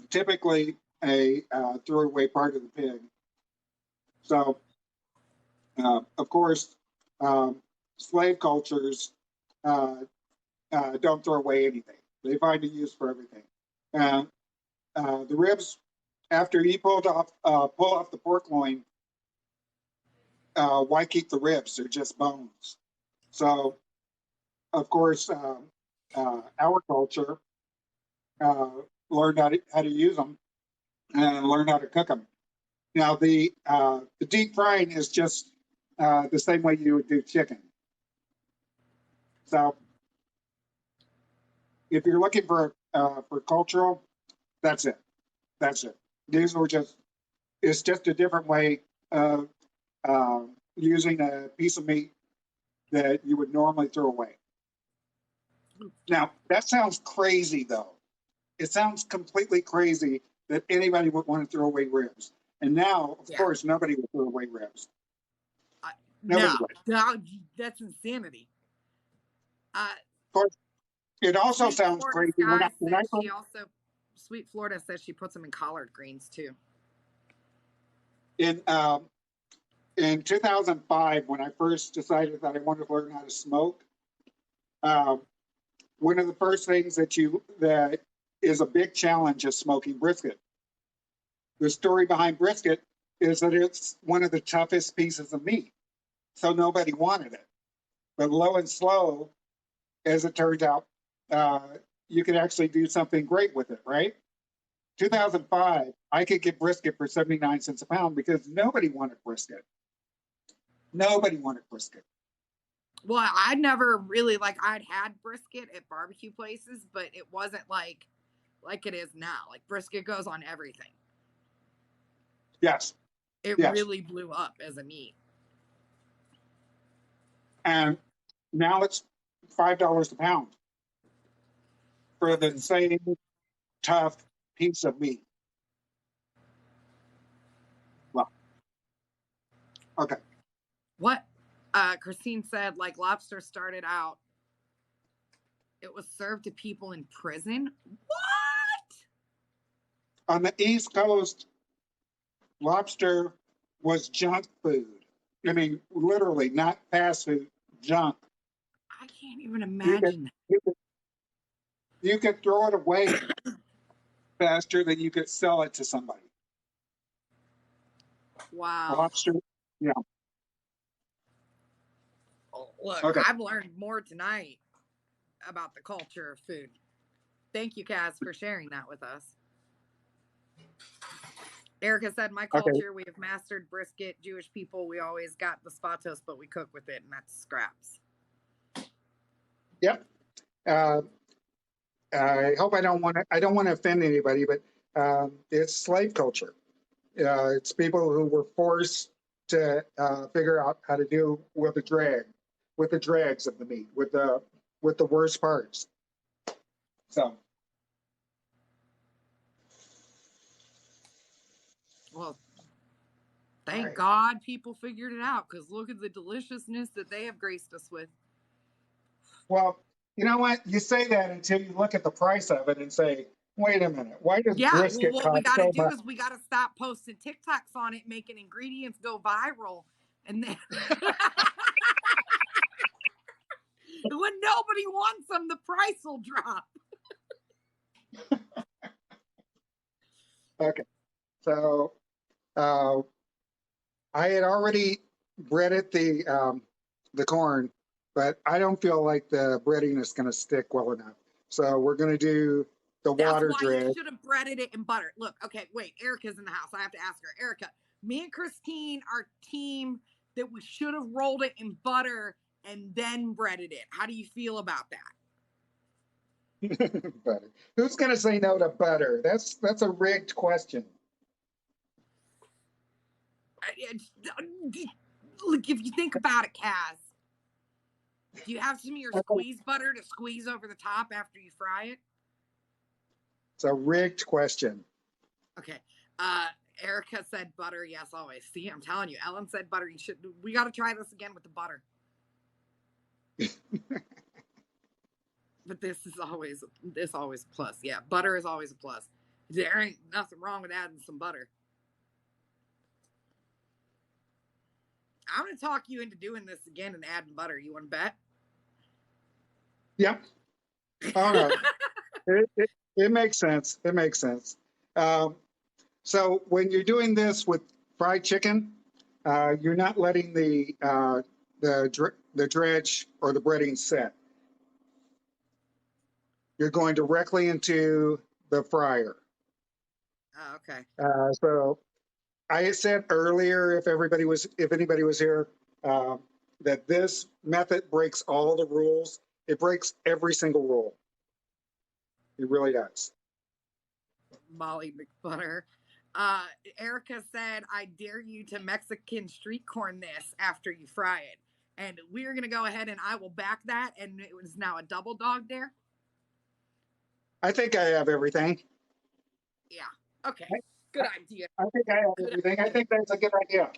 typically a throwaway part of the pig. So, of course, slave cultures don't throw away anything. They find a use for everything. The ribs, after you pull off the pork loin, why keep the ribs? They're just bones. So, of course, our culture learned how to use them and learned how to cook them. Now, the deep frying is just the same way you would do chicken. So, if you're looking for cultural, that's it. That's it. These were it's just a different way of using a piece of meat that you would normally throw away. Now, that sounds crazy, though. It sounds completely crazy that anybody would want to throw away ribs. And now, of course, nobody would throw away ribs. No, that's insanity. Of course, it also Sweet sounds Florida crazy. Sweet Florida says she puts them in collard greens too. In 2005, when I first decided that I wanted to learn how to smoke, one of the first things that is a big challenge is smoking brisket. The story behind brisket is that it's one of the toughest pieces of meat, so nobody wanted it. But low and slow, as it turns out, you could actually do something great with it, right? 2005, I could get brisket for 79 cents a pound because nobody wanted brisket. Nobody wanted brisket. Well, I'd never really I'd had brisket at barbecue places, but it wasn't like it is now. Like brisket goes on everything. Yes. It really blew up as a meat. And now it's $5 a pound for the same tough piece of meat. Well, okay. What Christine said, lobster started out, it was served to people in prison. What? On the East Coast, lobster was junk food. I mean, literally, not fast food, junk. I can't even imagine you could throw it away faster than you could sell it to somebody. Wow. Lobster, yeah. Oh, look, I've learned more tonight about the culture of food. Thank you, Kaz, for sharing that with us. Erica said, my culture, we have mastered brisket. Jewish people, we always got the spatos, but we cook with it, and that's scraps. Yep. I hope I don't want to offend anybody, but it's slave culture. It's people who were forced to figure out how to deal with the dregs of the meat, with the worst parts. So. Well, thank Right. God people figured it out, because look at the deliciousness that they have graced us with. Well, you know what? You say that until you look at the price of it and say, wait a minute, why does Yeah, well, brisket what we cost got to so do much? is we got to stop posting TikToks on it, making ingredients go viral, and then when nobody wants them, the price will drop. Okay. So I had already breaded the corn, but I don't feel like the breading is going to stick well enough. So we're going to do the That's water why you dredge. should have breaded it in butter. Look, okay, wait, Erica's in the house. I have to ask her. Erica, me and Christine are team that we should have rolled it in butter and then breaded it. How do you feel about that? Butter. Who's going to say no to butter? That's a rigged question. Look, if you think about it, Kaz, do you have some of your squeeze butter to squeeze over the top after you fry it? It's a rigged question. Okay. Erica said butter. Yes, always. See, I'm telling you. Ellen said butter. You should. We got to try this again with the butter. But this always a plus. Yeah, butter is always a plus. There ain't nothing wrong with adding some butter. I'm gonna talk you into doing this again and adding butter. You want to bet? Yep. Oh no, it makes sense. It makes sense. So when you're doing this with fried chicken, you're not letting the dredge or the breading set. You're going directly into the fryer. Oh, okay. So I said earlier, if anybody was here, that this method breaks all the rules. It breaks every single rule. It really does. Molly McButter. Erica said, I dare you to Mexican street corn this after you fry it. And we're going to go ahead and I will back that. And it was now a double dog dare. I think I have everything. Yeah. Okay. Good idea. I think I have everything. I think that's a good idea.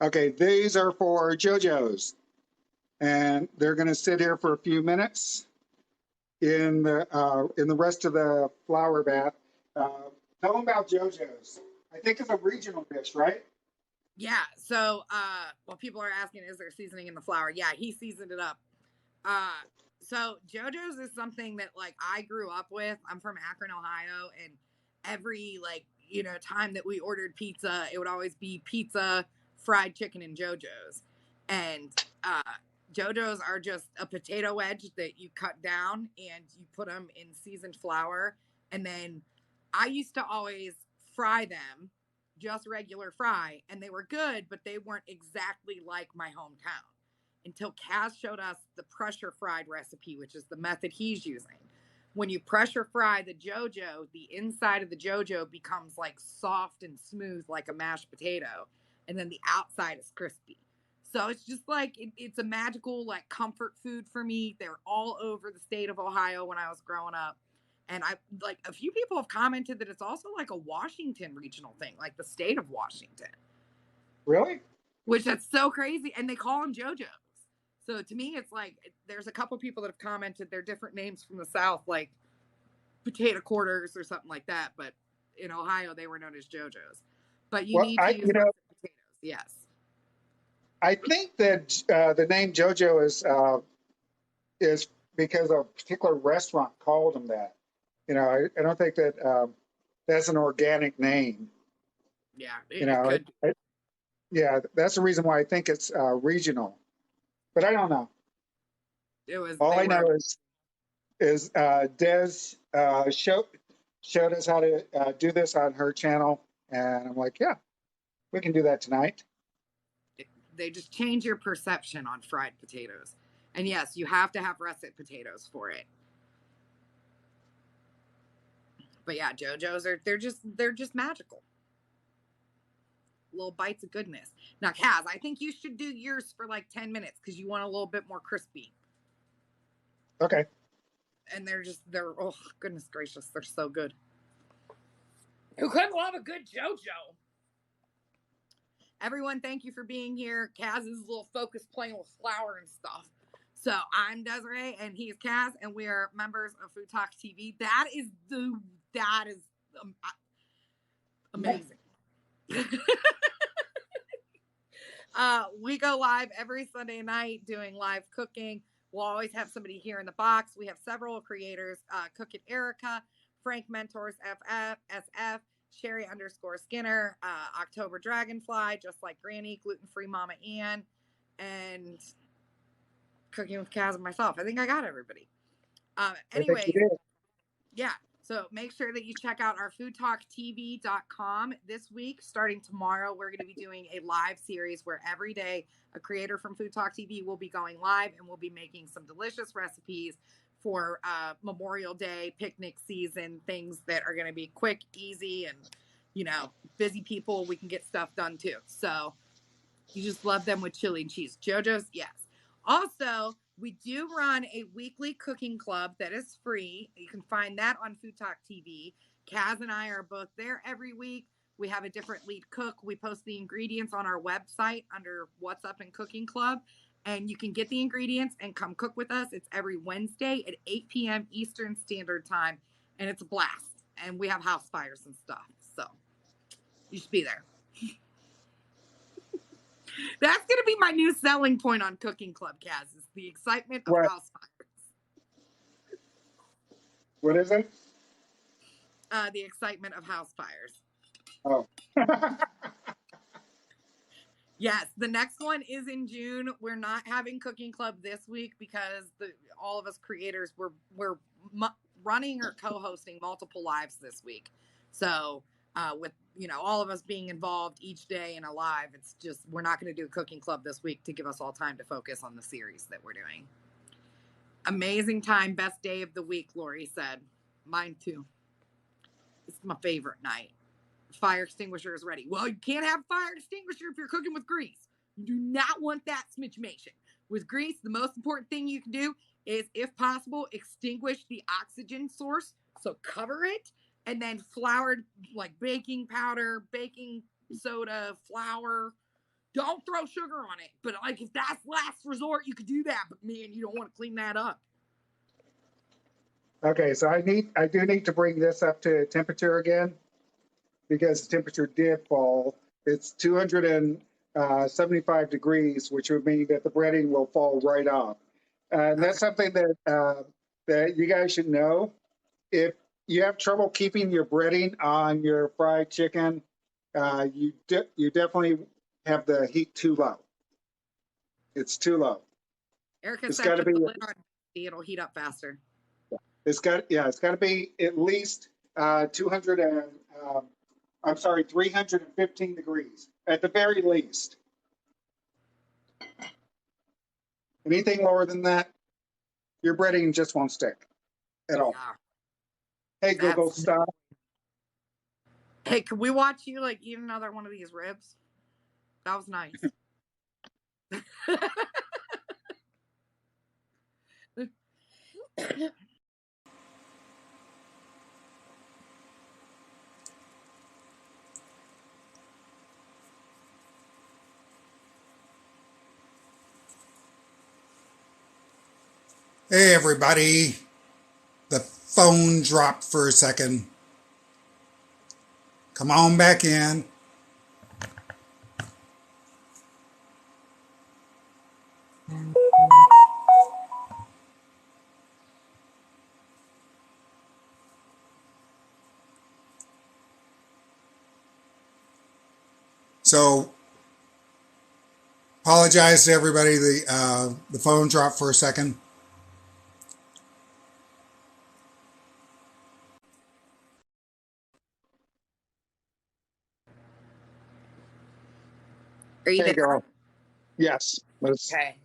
Okay, these are for JoJo's. And they're going to sit here for a few minutes in the rest of the flour bath. Tell them about JoJo's. I think it's a regional dish, right? Yeah. So, well, people are asking, is there seasoning in the flour? Yeah, he seasoned it up. So JoJo's is something that like I grew up with. I'm from Akron, Ohio, and every time that we ordered pizza, it would always be pizza, fried chicken, and JoJo's. And JoJo's are just a potato wedge that you cut down and you put them in seasoned flour. And then I used to always fry them, just regular fry, and they were good, but they weren't exactly like my hometown until Kaz showed us the pressure fried recipe, which is the method he's using. When you pressure fry the JoJo, the inside of the JoJo becomes like soft and smooth like a mashed potato, and then the outside is crispy. So it's just like it's a magical like comfort food for me. They're all over the state of Ohio when I was growing up. And I like a few people have commented that it's also like a Washington regional thing, like the state of Washington. Really? Which that's so crazy. And they call them JoJo's. So to me, it's like there's a couple people that have commented they're different names from the South, like potato quarters or something like that. But in Ohio, they were known as JoJo's. But you Well, need to use russet potatoes. Yes. I think that the name JoJo is because a particular restaurant called them that. I don't think that that's an organic name. Yeah, it You know, could be. yeah, that's the reason why I think it's regional. But I don't know. It was. All They I were. know is Des showed us how to do this on her channel, and I'm like, yeah, we can do that tonight. They just change your perception on fried potatoes. And yes, you have to have russet potatoes for it. But yeah, JoJo's they're just magical. Little bites of goodness. Now, Kaz, I think you should do yours for like 10 minutes because you want a little bit more crispy. Okay. And they're oh goodness gracious, they're so good. Who couldn't love a good JoJo? Everyone, thank you for being here. Kaz is a little focused playing with flour and stuff. So I'm Desiree, and he's Kaz, and we are members of Food Talk TV. That is amazing. We go live every Sunday night doing live cooking. We'll always have somebody here in the box. We have several creators, Cook It Erica, Frank Mentors SF, Sherry _Skinner, October Dragonfly, Just Like Granny, Gluten-Free Mama Ann, and Cooking with Kaz and myself. I think I got everybody. Anyway, yeah. So make sure that you check out our foodtalktv.com this week. Starting tomorrow, we're going to be doing a live series where every day a creator from Food Talk TV will be going live, and we'll be making some delicious recipes for Memorial Day, picnic season, things that are going to be quick, easy, and, you know, busy people, we can get stuff done too. So you just love them with chili and cheese. JoJo's, yes. Also, we do run a weekly cooking club that is free. You can find that on Food Talk TV. Kaz and I are both there every week. We have a different lead cook. We post the ingredients on our website under What's Up in Cooking Club. And you can get the ingredients and come cook with us. It's every Wednesday at 8 p.m. Eastern Standard Time. And it's a blast. And we have house fires and stuff. So you should be there. That's going to be my new selling point on Cooking Club, Kaz, is the excitement of house fires. What is it? The excitement of house fires. Oh. Yes, the next one is in June. We're not having Cooking Club this week because all of us creators we're running or co-hosting multiple lives this week. So with all of us being involved each day in a live, it's just we're not going to do a Cooking Club this week to give us all time to focus on the series that we're doing. Amazing time, best day of the week, Lori said. Mine too. It's my favorite night. Fire extinguisher is ready. Well, you can't have fire extinguisher if you're cooking with grease. You do not want that smidgemation. With grease, the most important thing you can do is, if possible, extinguish the oxygen source. So cover it, and then floured, like baking powder, baking soda, flour. Don't throw sugar on it. But like if that's last resort, you could do that. But man, you don't want to clean that up. Okay, so I do need to bring this up to temperature again, because the temperature did fall. It's 275 degrees, which would mean that the breading will fall right off. And that's something that that you guys should know. If you have trouble keeping your breading on your fried chicken, you definitely have the heat too low. It's too low. Erica said put the lid on, it'll heat up faster. It's got to be at least 315 degrees at the very least. Anything lower than that, your breading just won't stick at all. Hey, Google, stop. Hey, could we watch you like eat another one of these ribs? That was nice. Hey everybody, the phone dropped for a second. Come on back in. So, apologize to everybody. The phone dropped for a second. Are you there? Girl. Yes. Okay.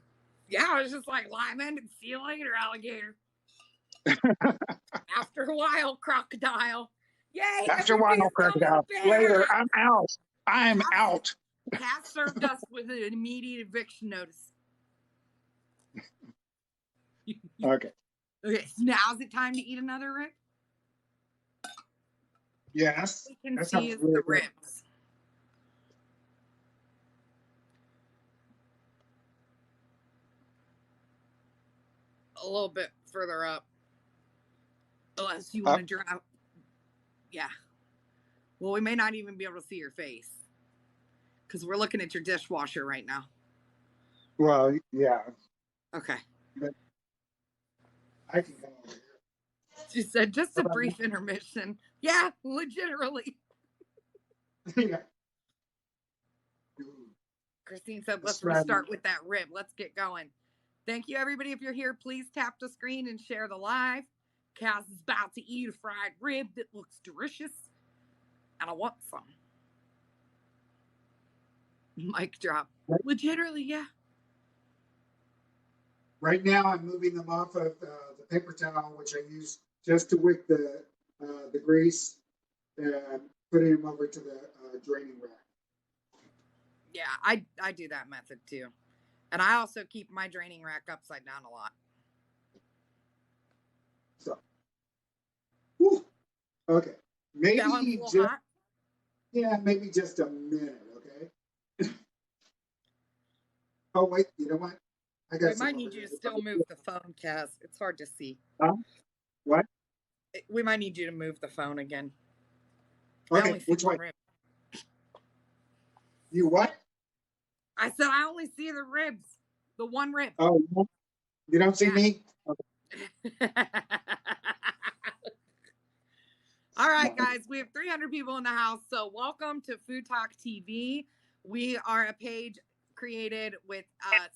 Yeah, I was just like, Lyman, see you later, alligator. After a while, crocodile. Yay! After a while, crocodile. Later, I'm out. I'm out. Cat served us with an immediate eviction notice. Okay. Okay, so now is it time to eat another rib? Yeah, We can that see sounds is really the good. ribs. A little bit further up. Unless you want to drive. Yeah. Well, we may not even be able to see your face. Because we're looking at your dishwasher right now. Well, yeah. Okay. But I can come over here. She said, just a brief intermission. Yeah, legitimately. Yeah. Christine said, let's restart with that rib. Let's get going. Thank you, everybody. If you're here, please tap the screen and share the live. Cass is about to eat a fried rib that looks delicious. And I want some. Mic drop. Legitimately, yeah. Right now, I'm moving them off of the paper towel, which I use just to wick the grease, and putting them over to the draining rack. Yeah, I do that method too. And I also keep my draining rack upside down a lot. So, whew. Okay, maybe That one's a little just hot. yeah, maybe just a minute. Okay. Oh wait, you know what? I got. We might need you to still move the phone, Kaz. It's hard to see. What? We might need you to move the phone again. Okay, I only see which one way? rib. You what? I said I only see the ribs. The one rib. Oh, you don't see me? Okay. All right, guys, we have 300 people in the house, so welcome to Food Talk TV. We are a page created with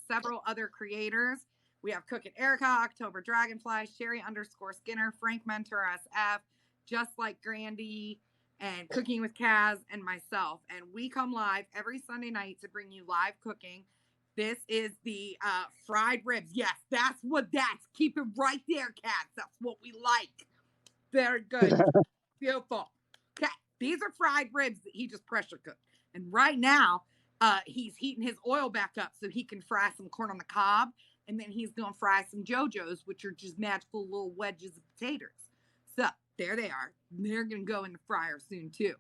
several other creators. We have Cook It Erica, October Dragonfly, Sherry_Skinner, Frank Mentor SF, Just Like Grandy, and Cooking with Kaz, and myself. And we come live every Sunday night to bring you live cooking. This is the fried ribs. Yes, that's. Keep it right there, Kaz. That's what we like. Very good. Beautiful. Okay, these are fried ribs that he just pressure cooked. And right now, he's heating his oil back up so he can fry some corn on the cob. And then he's going to fry some JoJo's, which are just magical little wedges of potatoes. So there they are. They're going to go in the fryer soon, too.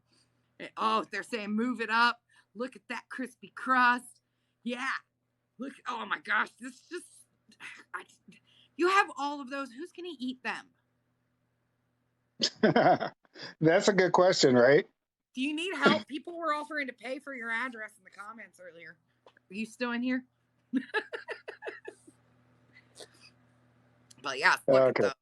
Oh, they're saying move it up. Look at that crispy crust. Yeah. Look. Oh, my gosh. This just... you have all of those. Who's going to eat them? That's a good question, right? Do you need help? People were offering to pay for your address in the comments earlier. Are you still in here? But yeah, look at those.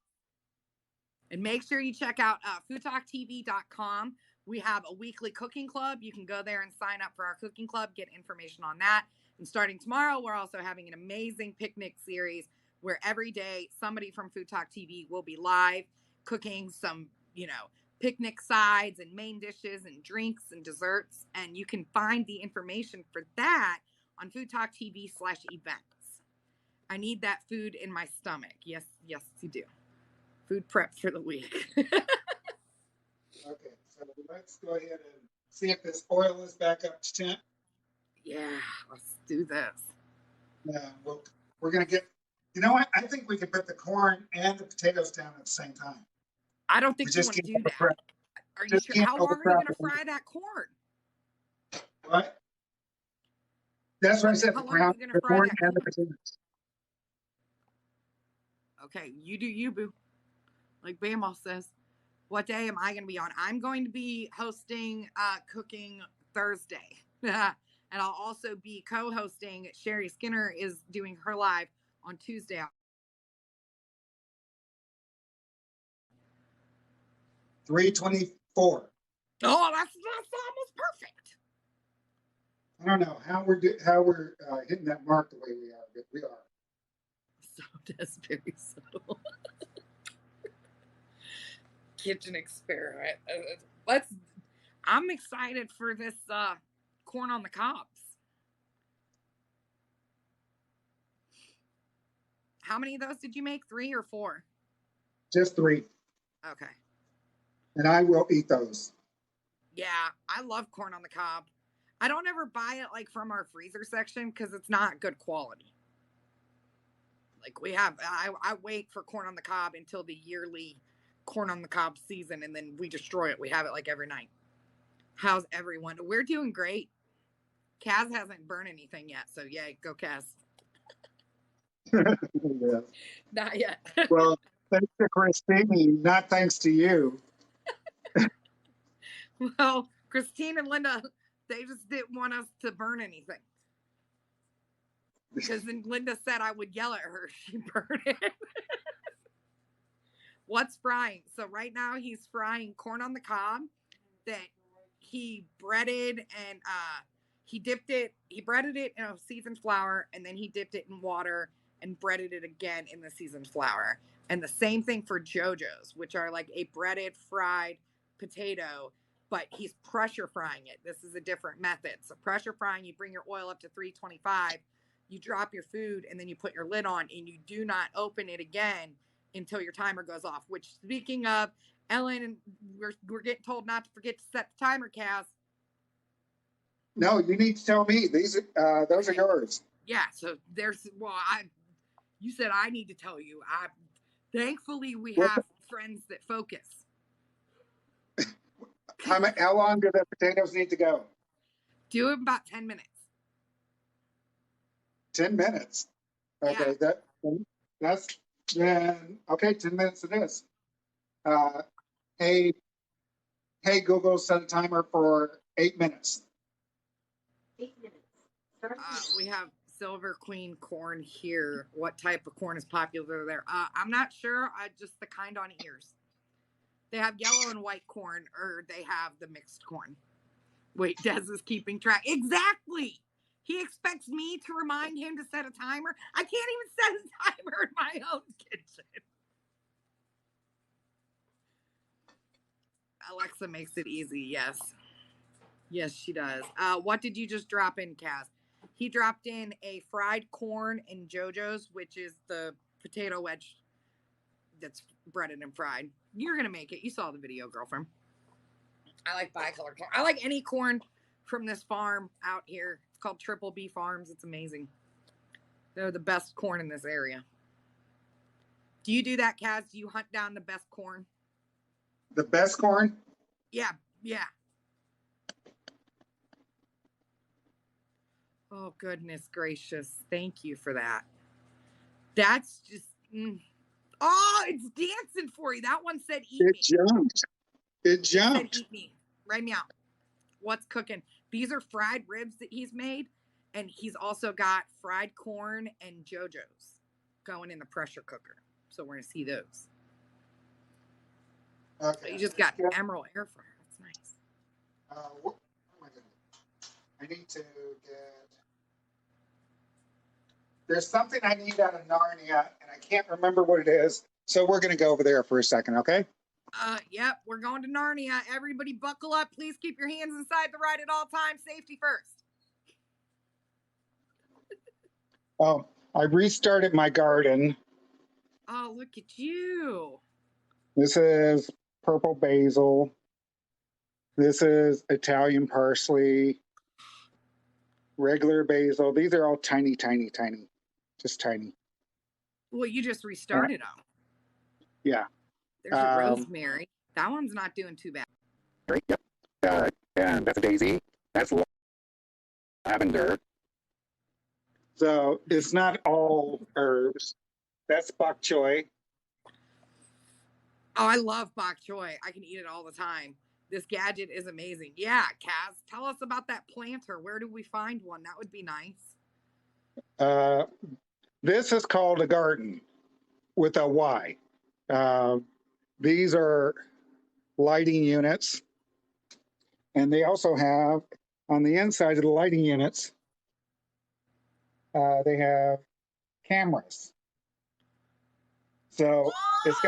And make sure you check out foodtalktv.com. We have a weekly cooking club. You can go there and sign up for our cooking club, get information on that. And starting tomorrow, we're also having an amazing picnic series where every day somebody from Food Talk TV will be live cooking some, picnic sides and main dishes and drinks and desserts. And you can find the information for that on Food Talk TV/events. I need that food in my stomach. Yes, you do. Food prep for the week. Okay, so let's go ahead and see if this oil is back up to temp. Yeah, let's do this. Yeah, well, we're going to get, you know what? I think we can put the corn and the potatoes down at the same time. I don't think you want to do that. Are you sure? How long are you going to fry that corn? What? That's what I said. How long are you going to fry that corn? And the potatoes. Okay, you do you, boo. Like Bama says. What day am I going to be on? I'm going to be hosting Cooking Thursday. And I'll also be co-hosting. Sherry Skinner is doing her live on Tuesday. 3:24. Oh, that's almost perfect. I don't know how we're hitting that mark the way we are, but we are. So does very subtle. Kitchen experiment. I'm excited for this corn on the cobs. How many of those did you make? 3 or 4? Just 3. Okay. And I will eat those. Yeah, I love corn on the cob. I don't ever buy it from our freezer section because it's not good quality. I wait for corn on the cob until the yearly corn on the cob season, and then we destroy it. We have it like every night. How's everyone? We're doing great. Kaz hasn't burned anything yet, so yay, go Kaz. Yeah. Not yet. Well, thanks to Christine, not thanks to you. Well, Christine and Linda, they just didn't want us to burn anything. Because then Linda said I would yell at her if she burned it. What's frying? So right now he's frying corn on the cob that he breaded and he breaded it in a seasoned flour, and then he dipped it in water and breaded it again in the seasoned flour. And the same thing for JoJo's, which are like a breaded fried potato, but he's pressure frying it. This is a different method. So pressure frying, you bring your oil up to 325, you drop your food, and then you put your lid on, and you do not open it again until your timer goes off. Which, speaking of, Ellen, we're getting told not to forget to set the timer, Cass. No, you need to tell me. Those are yours. Yeah, so you said I need to tell you. Thankfully we have friends that focus. How long do the potatoes need to go? Do it about 10 minutes. 10 minutes. Okay, Yeah. that's then okay. 10 minutes it is. Hey, Google, set a timer for 8 minutes. 8 minutes. We have Silver Queen corn here. What type of corn is popular there? I'm not sure. Just the kind on ears. They have yellow and white corn, or they have the mixed corn. Wait, Des is keeping track. Exactly. He expects me to remind him to set a timer. I can't even set a timer in my own kitchen. Alexa makes it easy. Yes. Yes, she does. What did you just drop in, Kaz? He dropped in a fried corn in JoJo's, which is the potato wedge that's breaded and fried. You're going to make it. You saw the video, girlfriend. I like bicolor corn. I like any corn from this farm out here. It's called Triple B Farms. It's amazing. They're the best corn in this area. Do you do that, Kaz? Do you hunt down the best corn? The best corn? Yeah. Oh, goodness gracious. Thank you for that. That's just... Oh, it's dancing for you. That one said eat me. It jumped. It said eat me. Write me out. What's cooking? These are fried ribs that he's made, and he's also got fried corn and JoJo's going in the pressure cooker. So we're going to see those. Okay. You just got Emerald air fryer. That's nice. What am I going to do? I need to get... There's something I need out of Narnia, and I can't remember what it is. So we're going to go over there for a second, okay? Yep, we're going to Narnia. Everybody buckle up. Please keep your hands inside the ride at all times. Safety first. Oh, I restarted my garden. Oh, look at you. This is purple basil. This is Italian parsley. Regular basil. These are all tiny. Just tiny. Well, you just restarted them. Yeah. There's a rosemary. That one's not doing too bad. Yep. And that's a daisy. That's lavender. So it's not all herbs. That's bok choy. Oh, I love bok choy. I can eat it all the time. This gadget is amazing. Yeah, Kaz, tell us about that planter. Where do we find one? That would be nice. This is called a garden with a Y. These are lighting units. And they also have, on the inside of the lighting units, they have cameras. So it's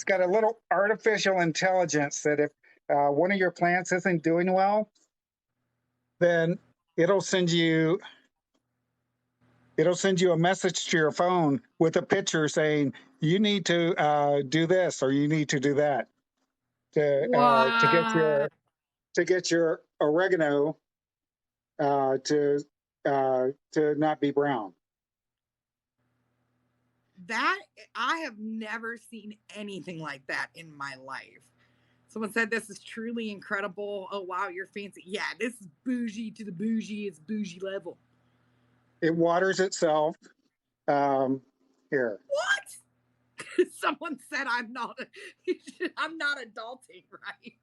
got a little artificial intelligence that if one of your plants isn't doing well, then it'll send you a message to your phone with a picture saying you need to do this or you need to do that to get your oregano to not be brown. That I have never seen anything like that in my life. Someone said this is truly incredible. Oh wow, you're fancy. Yeah, this is bougie to the bougie. It's bougie level. It waters itself. Here. What? Someone said I'm not adulting, right?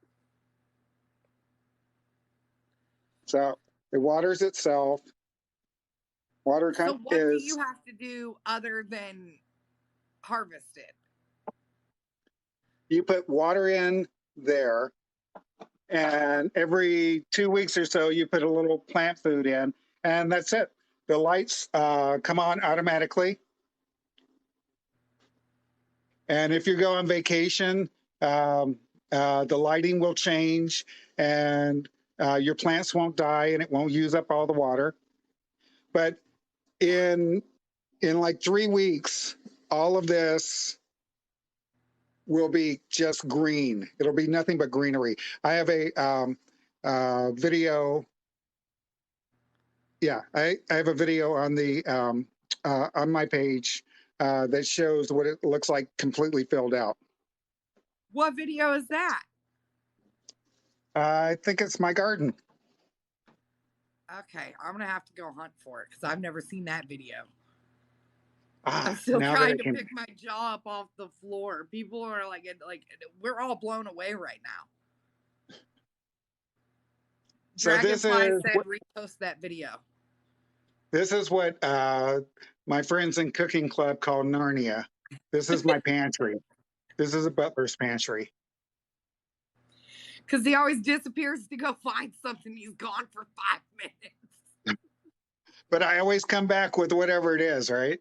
So it waters itself. Water So kind what do you have to do other than harvest it? You put water in there, and every 2 weeks or so, you put a little plant food in, and that's it. The lights come on automatically. And if you go on vacation, the lighting will change, and your plants won't die, and it won't use up all the water. But in like 3 weeks, all of this will be just green. It'll be nothing but greenery. I have a video. Yeah, I have a video on the on my page that shows what it looks like completely filled out. What video is that? I think it's my garden. Okay, I'm gonna have to go hunt for it because I've never seen that video. I'm still now trying that to pick my jaw up off the floor. People are like we're all blown away right now. So this Dragonfly is said repost that video. This is what my friends in cooking club call Narnia. This is my pantry. This is a butler's pantry. Because he always disappears to go find something. He's gone for 5 minutes. But I always come back with whatever it is, right?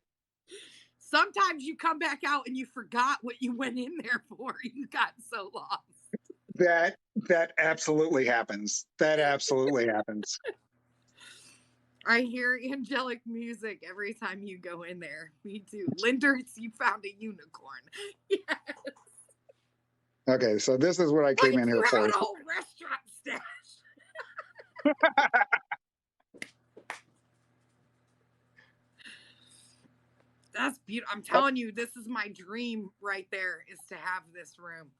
Sometimes you come back out and you forgot what you went in there for. You got so lost. That absolutely happens. That absolutely happens. I hear angelic music every time you go in there. Me too. Linders, you found a unicorn. Yes. Okay, so this is what I came in here for. You have a whole restaurant stash. That's beautiful. I'm telling you, this is my dream right there, is to have this room.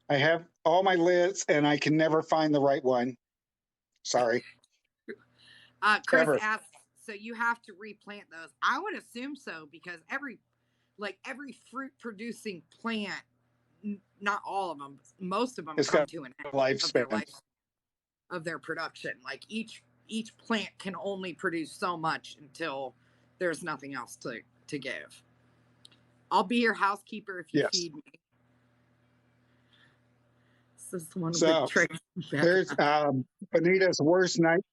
I have all my lids, and I can never find the right one. Sorry. Chris asks, so you have to replant those? I would assume so, because every fruit producing plant, not all of them, most of them come to an end lifespan of their production. Like each plant can only produce so much until there's nothing else to give. I'll be your housekeeper if you feed me. This is one of the tricks. There's Bonita's worst night.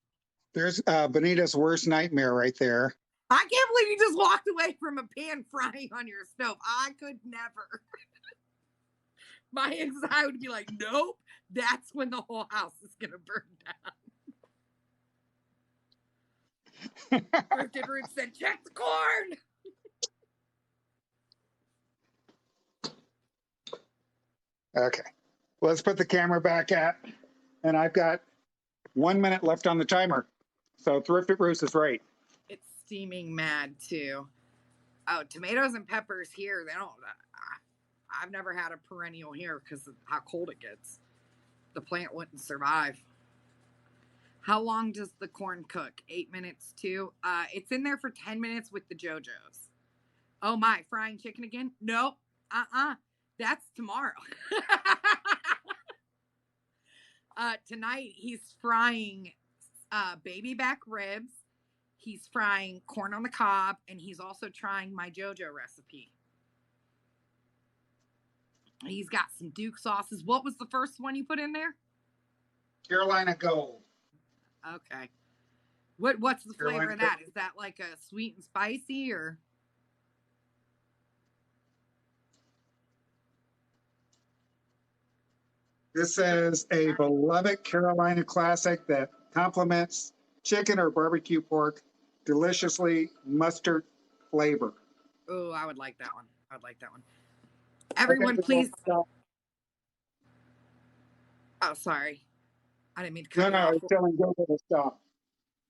There's Bonita's worst nightmare right there. I can't believe you just walked away from a pan frying on your stove. I could never. My anxiety would be like, nope, that's when the whole house is going to burn down. Thrifted Root said, check the corn. Okay, let's put the camera back at, and I've got 1 minute left on the timer. So Thrifted Roots is right. It's steaming mad too. Oh, tomatoes and peppers here, they don't... I've never had a perennial here because of how cold it gets. The plant wouldn't survive. How long does the corn cook? 8 minutes too? It's in there for 10 minutes with the JoJo's. Oh my, frying chicken again? Nope. That's tomorrow. Tonight he's frying baby back ribs. He's frying corn on the cob, and he's also trying my JoJo recipe. He's got some Duke sauces. What was the first one you put in there? Carolina Gold. Okay. What's the flavor of that? Is that like a sweet and spicy, or? This is a beloved Carolina classic that complements chicken or barbecue pork, deliciously mustard flavor. Oh, I would like that one. I would like that one. Everyone, please. Oh, sorry. I didn't mean to cut you off. No, I was telling JoJo to stop.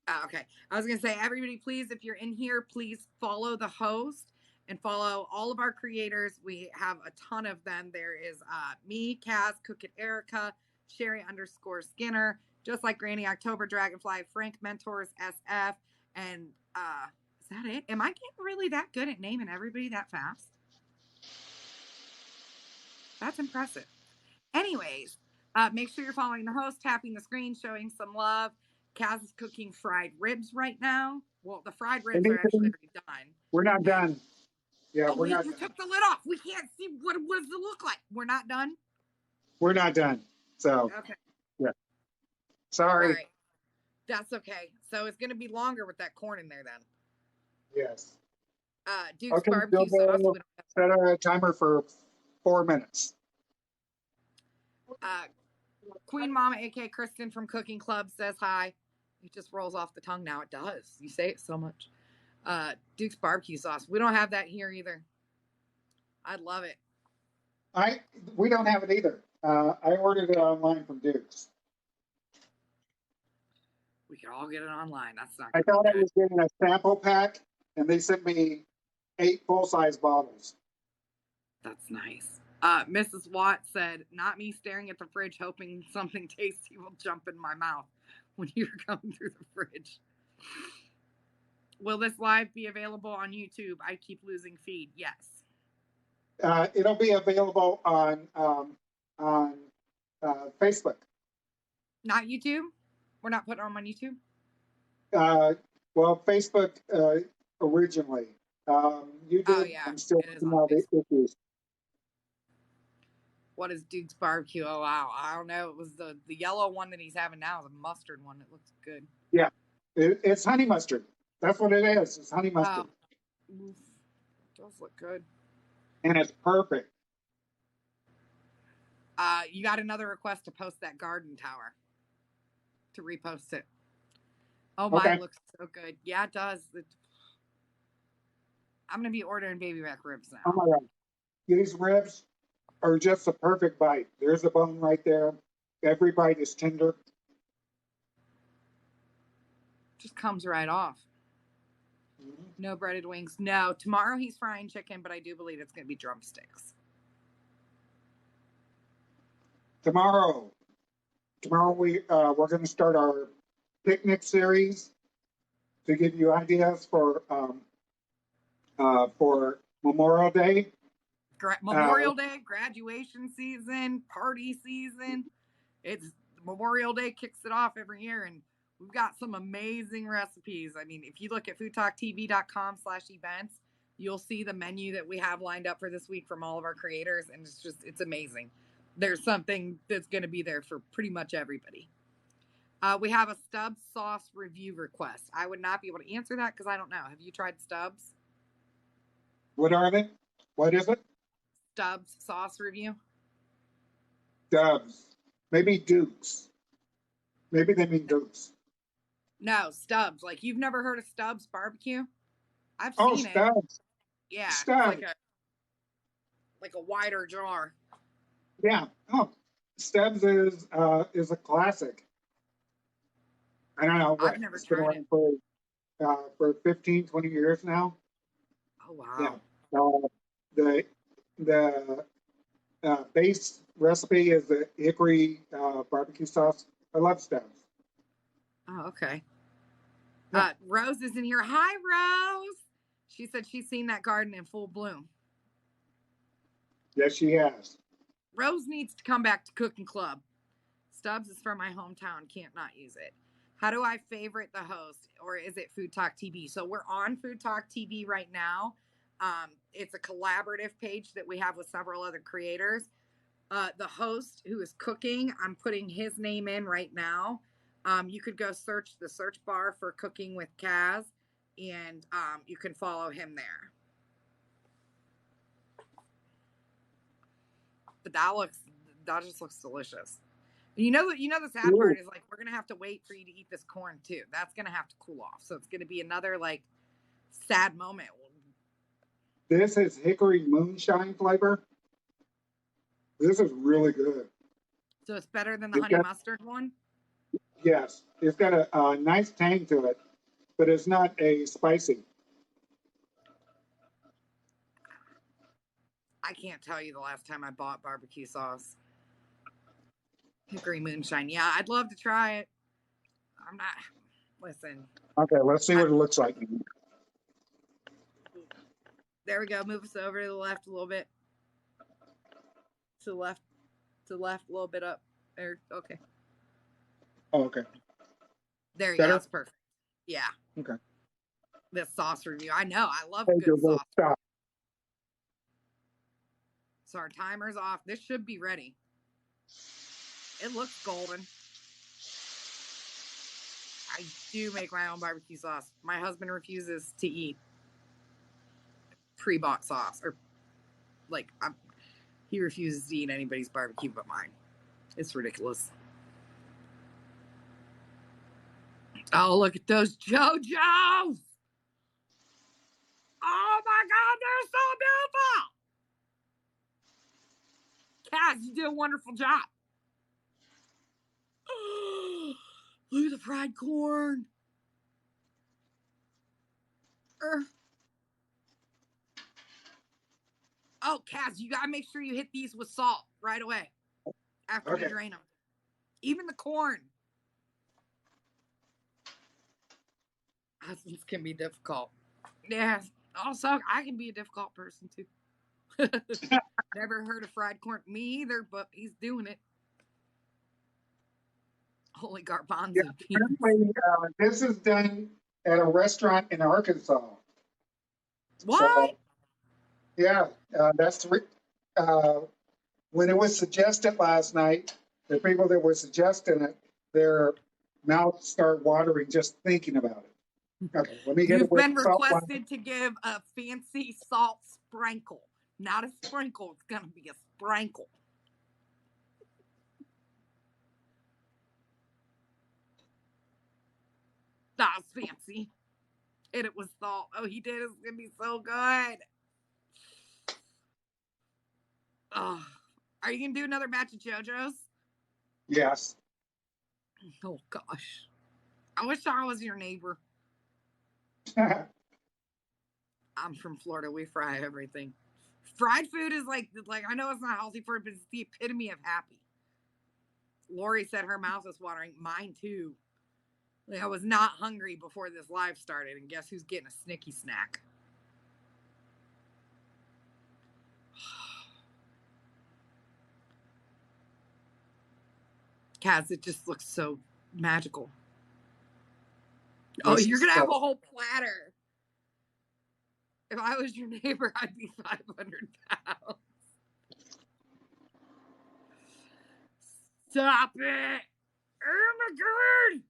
Oh, okay. I was going to say, everybody, please, if you're in here, please follow the host and follow all of our creators. We have a ton of them. There is me, Kaz, Cook It Erica, Sherry_Skinner, just like Granny October, Dragonfly, Frank Mentors SF, and is that it? Am I getting really that good at naming everybody that fast? That's impressive. Anyways, make sure you're following the host, tapping the screen, showing some love. Kaz is cooking fried ribs right now. Well, the fried ribs are actually already done. We're not done. Yeah, Oh, we're wait, not you done. took the lid off. We can't see what does it look like. We're not done? We're not done. So, Okay. yeah. Sorry. All right. That's okay. So it's going to be longer with that corn in there then. Yes. Duke's Okay, barbecue sauce. we'll set a timer for 4 minutes. Queen Mama, a.k.a. Kristen from Cooking Club, says hi. It just rolls off the tongue now. It does. You say it so much. Duke's barbecue sauce. We don't have that here either. I'd love it. We don't have it either. I ordered it online from Duke's. We could all get it online. That's not. I thought I was getting a sample pack, and they sent me 8 full-size bottles. That's nice. Mrs. Watt said, "Not me staring at the fridge, hoping something tasty will jump in my mouth when you're coming through the fridge." Will this live be available on YouTube? I keep losing feed. Yes. It'll be available on Facebook. Not YouTube? We're not putting them on YouTube? Well, Facebook originally. YouTube, Oh, yeah. I'm still It is on out Facebook. issues. What is Duke's barbecue? Oh, wow. I don't know. It was the yellow one that he's having now is a mustard one. It looks good. Yeah, it's honey mustard. That's what it is. It's honey mustard. Oh. Oof. It does look good. And it's perfect. You got another request to post that garden tower. To repost it. Oh, my, Okay. It looks so good. Yeah, it does. I'm going to be ordering baby back ribs now. Oh my God. These ribs are just a perfect bite. There's a bone right there. Every bite is tender. Just comes right off. Mm-hmm. No breaded wings. No, tomorrow he's frying chicken, but I do believe it's going to be drumsticks. Tomorrow we're going to start our picnic series to give you ideas for Memorial Day. Memorial Day, graduation season, party season. It's Memorial Day kicks it off every year, and we've got some amazing recipes. I mean, if you look at foodtalktv.com/events, you'll see the menu that we have lined up for this week from all of our creators, and it's amazing. There's something that's going to be there for pretty much everybody. We have a Stubbs sauce review request. I would not be able to answer that because I don't know. Have you tried Stubbs? What are they? What is it? Stubbs sauce review. Stubbs. Maybe Dukes. Maybe they mean Dukes. No, Stubbs. Like, you've never heard of Stubbs barbecue? I've Oh, seen it. Stubbs. Yeah, Stubbs. It's like a wider jar. Yeah. Oh, Stubbs is a classic. I don't know. I've never It's been tried around it. for 15, 20 years now. Oh, wow. Yeah. The base recipe is the hickory barbecue sauce. I love Stubbs. Oh, okay. Yeah. Rose is in here. Hi, Rose. She said she's seen that garden in full bloom. Yes, she has. Rose needs to come back to Cooking Club. Stubbs is from my hometown. Can't not use it. How do I favorite the host, or is it Food Talk TV? So we're on Food Talk TV right now. It's a collaborative page that we have with several other creators. The host who is cooking, I'm putting his name in right now. You could go search the search bar for Cooking with Kaz, and you can follow him there. But that just looks delicious. You know the sad part is, like, we're gonna have to wait for you to eat this corn too. That's gonna have to cool off. So it's gonna be another, like, sad moment. This is hickory moonshine flavor. This is really good. So it's better than the honey mustard one? Yes. It's got a nice tang to it, but it's not a spicy. I can't tell you the last time I bought barbecue sauce. Hickory moonshine. Yeah, I'd love to try it. I'm not. Listen. Okay, let's see what it looks like. There we go. Move us over to the left a little bit. To the left. To the left a little bit up. There. Okay. Oh, okay. There you Better? go. That's perfect. Yeah. Okay. This sauce review. I know. I love Thank you. good sauce. Stop. So our timer's off. This should be ready. It looks golden. I do make my own barbecue sauce. My husband refuses to eat pre-bought sauce, or he refuses to eat anybody's barbecue but mine. It's ridiculous. Oh, look at those JoJos! Oh my God, they're so beautiful! Kaz, you did a wonderful job. Look at the fried corn. Oh, Kaz, you gotta make sure you hit these with salt right away after you drain them. Even the corn. Husbands can be difficult. Yeah. Also, I can be a difficult person too. Never heard of fried corn. Me either, but he's doing it. Holy garbanzo beans. Apparently, this is done at a restaurant in Arkansas. What? So, yeah, that's when it was suggested last night. The people that were suggesting it, their mouths start watering just thinking about it. Okay, let me get You've it with been salt requested to give a fancy salt sprinkle. Not a sprinkle, it's gonna be a sprinkle. That was fancy. And it was salt. Oh, he did. It's gonna be so good. Oh, are you gonna do another batch of JoJo's? Yes. Oh gosh, I wish I was your neighbor. I'm from Florida. We fry everything. Fried food is like I know it's not healthy for it, but it's the epitome of happy. Lori said her mouth is watering. Mine too. Like, I was not hungry before this live started, and guess who's getting a snicky snack? Kaz, it just looks so magical. Oh, you're gonna have a whole platter. If I was your neighbor, I'd be 500 pounds. Stop it! Oh my God!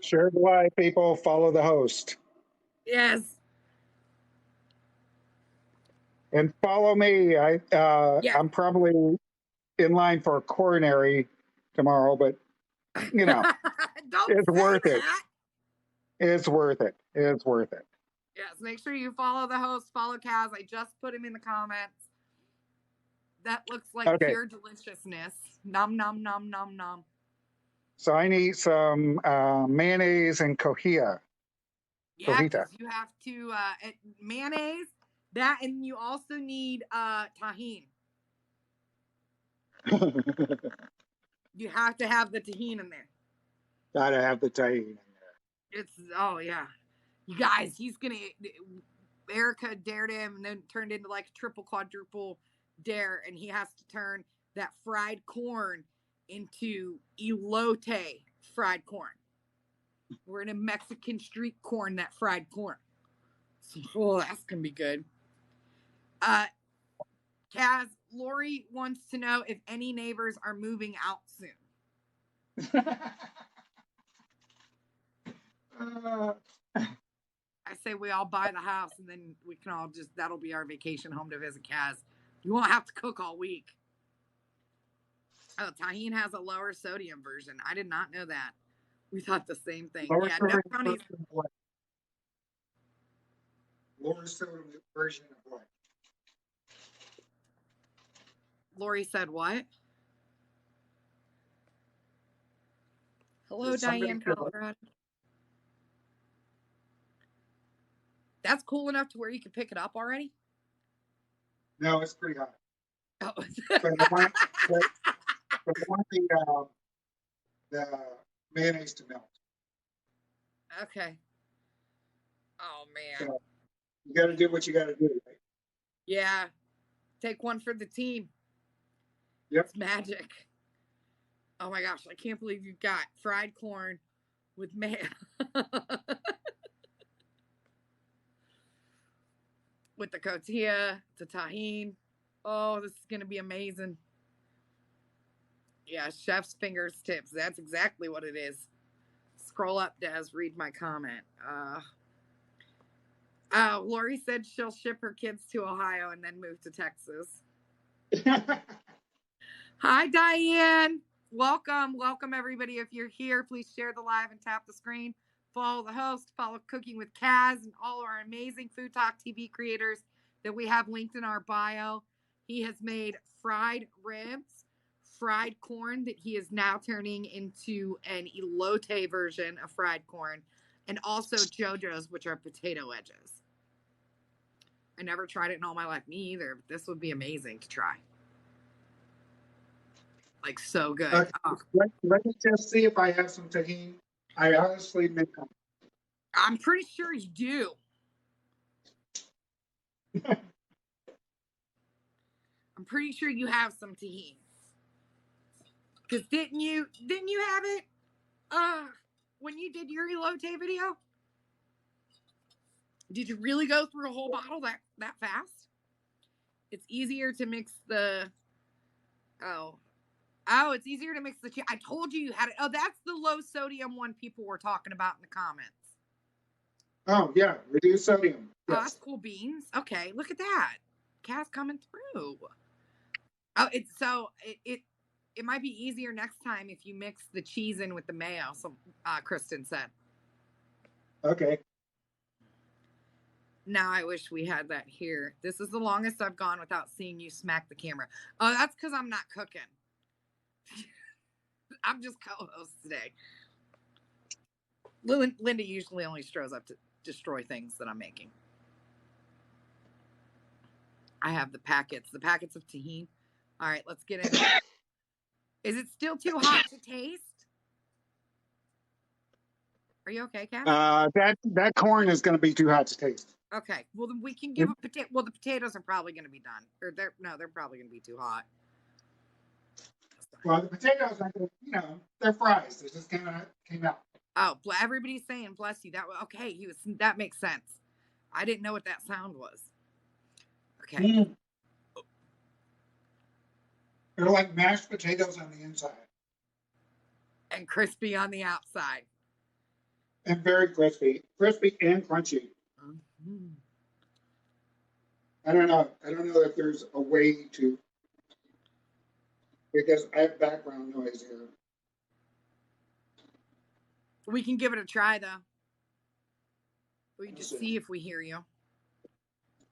Share the live, people. Follow the host. Yes. And follow me. I'm probably in line for a coronary tomorrow, but you know, it's worth it. It's worth it. It's worth it. Yes, make sure you follow the host, follow Kaz. I just put him in the comments. That looks like pure deliciousness. Nom, nom, nom, nom, nom. So I need some mayonnaise and cojita. Yeah, because you have to mayonnaise, that, and you also need tahine. You have to have the tahine in there. Gotta have the tahine in there. It's, oh yeah. You guys, Erica dared him and then turned into like a triple quadruple dare, and he has to turn that fried corn into elote fried corn. We're in a Mexican street corn, that fried corn. So, oh, that's gonna be good. Kaz, Lori wants to know if any neighbors are moving out soon. I say we all buy the house, and then we can all that'll be our vacation home to visit Kaz. You won't have to cook all week. Oh, tahine has a lower sodium version. I did not know that. We thought the same thing. Lower yeah, sodium no brownies. Lower sodium version of what? Lori said what? Hello, Diane Colorado. That's cool enough to where you can pick it up already? No, it's pretty hot. Oh. But I want the mayonnaise to melt. Okay. Oh man. So you got to do what you got to do. Right? Yeah. Take one for the team. Yep. It's magic. Oh my gosh, I can't believe you've got fried corn with mayo. With the cotija, the tahine. Oh, this is going to be amazing. Yeah, chef's fingers tips. That's exactly what it is. Scroll up, Des. Read my comment. Lori said she'll ship her kids to Ohio and then move to Texas. Hi, Diane. Welcome. Welcome, everybody. If you're here, please share the live and tap the screen. Follow the host. Follow Cooking with Kaz and all of our amazing Food Talk TV creators that we have linked in our bio. He has made fried ribs, fried corn that he is now turning into an elote version of fried corn, and also JoJo's, which are potato wedges. I never tried it in all my life. Me either. But this would be amazing to try. Like, so good. Let me just see if I have some tahini. I honestly make them. I'm pretty sure you do. I'm pretty sure you have some tahini. Because didn't you have it when you did your elote video? Did you really go through a whole bottle that fast? It's easier to mix the it's easier to mix the cheese. I told you had it. Oh, that's the low sodium one people were talking about in the comments. Oh yeah, reduce sodium. Oh, Yes. that's cool beans. Okay, look at that. Cass coming through. Oh, it might be easier next time if you mix the cheese in with the mayo. So Kristen said. Okay. Now I wish we had that here. This is the longest I've gone without seeing you smack the camera. Oh, that's because I'm not cooking. I'm just co-host today. Linda usually only shows up to destroy things that I'm making. I have the packets of tahini. All right, let's get in. Is it still too hot to taste? Are you okay, Kat? That corn is going to be too hot to taste. Okay, well then we can give a potato. Well, the potatoes are probably going to be done, or they're probably going to be too hot. Well, the potatoes are, they're fries. They just came out. Oh, everybody's saying bless you. Okay. That makes sense. I didn't know what that sound was. Okay. Mm. They're like mashed potatoes on the inside. And crispy on the outside. And very crispy and crunchy. Mm-hmm. I don't know if there's a way to, because I have background noise here. We can give it a try, though. We can just see if we hear you.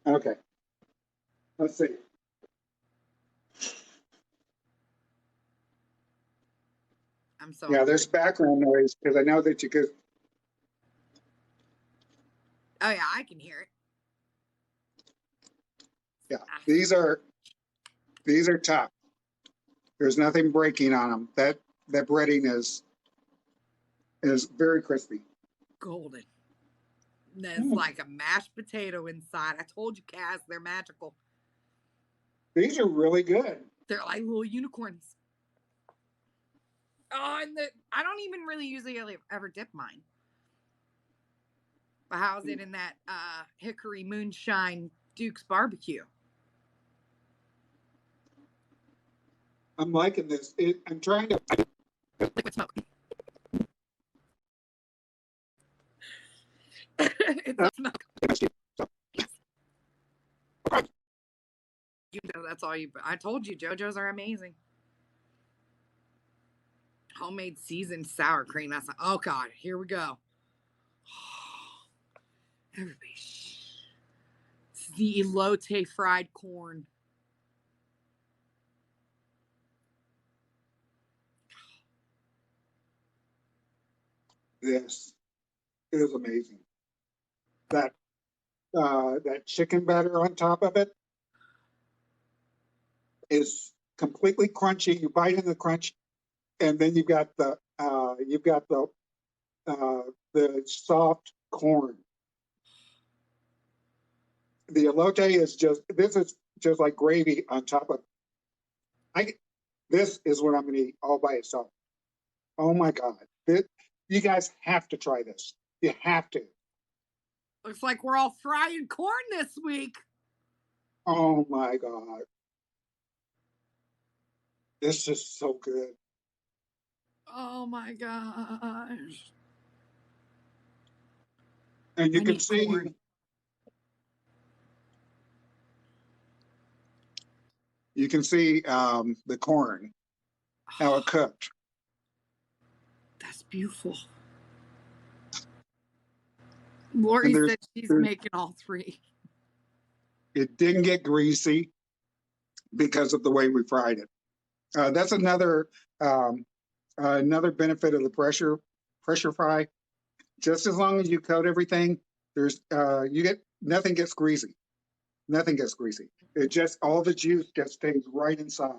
Okay. Let's see. I'm so Yeah, there's background noise because I know that you could. Oh yeah, I can hear it. Yeah, these are tough. There's nothing breaking on them. That breading is very crispy. Golden. That's like a mashed potato inside. I told you, Kaz, they're magical. These are really good. They're like little unicorns. Oh, and I don't even really usually ever dip mine. But how's it in that Hickory Moonshine Duke's barbecue? I'm liking this. I'm trying to. Liquid smoke. It's not smoke. You know, that's all you. I told you, JoJo's are amazing. Homemade seasoned sour cream. That's like, oh god, here we go. Everybody, it's the elote fried corn. This is amazing. That chicken batter on top of it. is completely crunchy. You bite in the crunch, and then you've got the soft corn. The elote is just like gravy on top of. This is what I'm going to eat all by itself. Oh my God. You guys have to try this. You have to. Looks like we're all frying corn this week. Oh my God. This is so good. Oh my gosh. And you I can need see corn. the corn, how it cooked. That's beautiful. Lori said she's making all three. It didn't get greasy because of the way we fried it. That's another benefit of the pressure fry. Just as long as you coat everything, nothing gets greasy. Nothing gets greasy. It just, all the juice just stays right inside.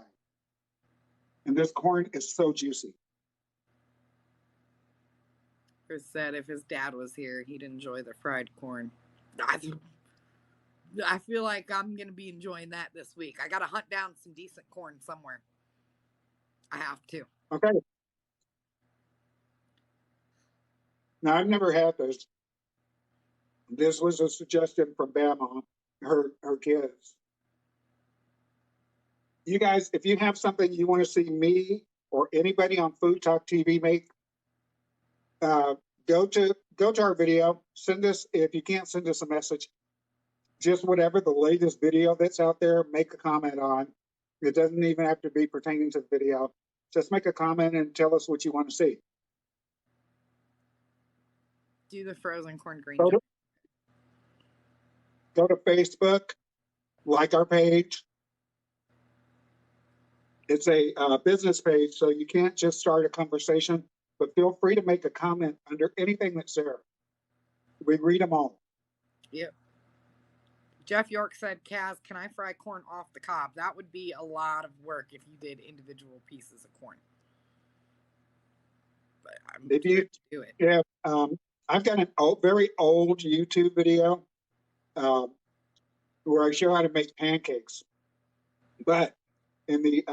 And this corn is so juicy. Chris said if his dad was here, he'd enjoy the fried corn. I feel like I'm going to be enjoying that this week. I got to hunt down some decent corn somewhere. I have to. Okay. Now, I've never had this. This was a suggestion from Bama, her kids. You guys, if you have something you want to see me or anybody on Food Talk TV make, go to our video. Send us, if you can't send us a message, just whatever the latest video that's out there, make a comment on. It doesn't even have to be pertaining to the video. Just make a comment and tell us what you want to see. Do the frozen corn green. Go to Facebook, like our page. It's a business page, so you can't just start a conversation, but feel free to make a comment under anything that's there. We read them all. Yep. Jeff York said, Kaz, can I fry corn off the cob? That would be a lot of work if you did individual pieces of corn. But if you do it. Yeah, I've got a very old YouTube video where I show how to make pancakes. But in the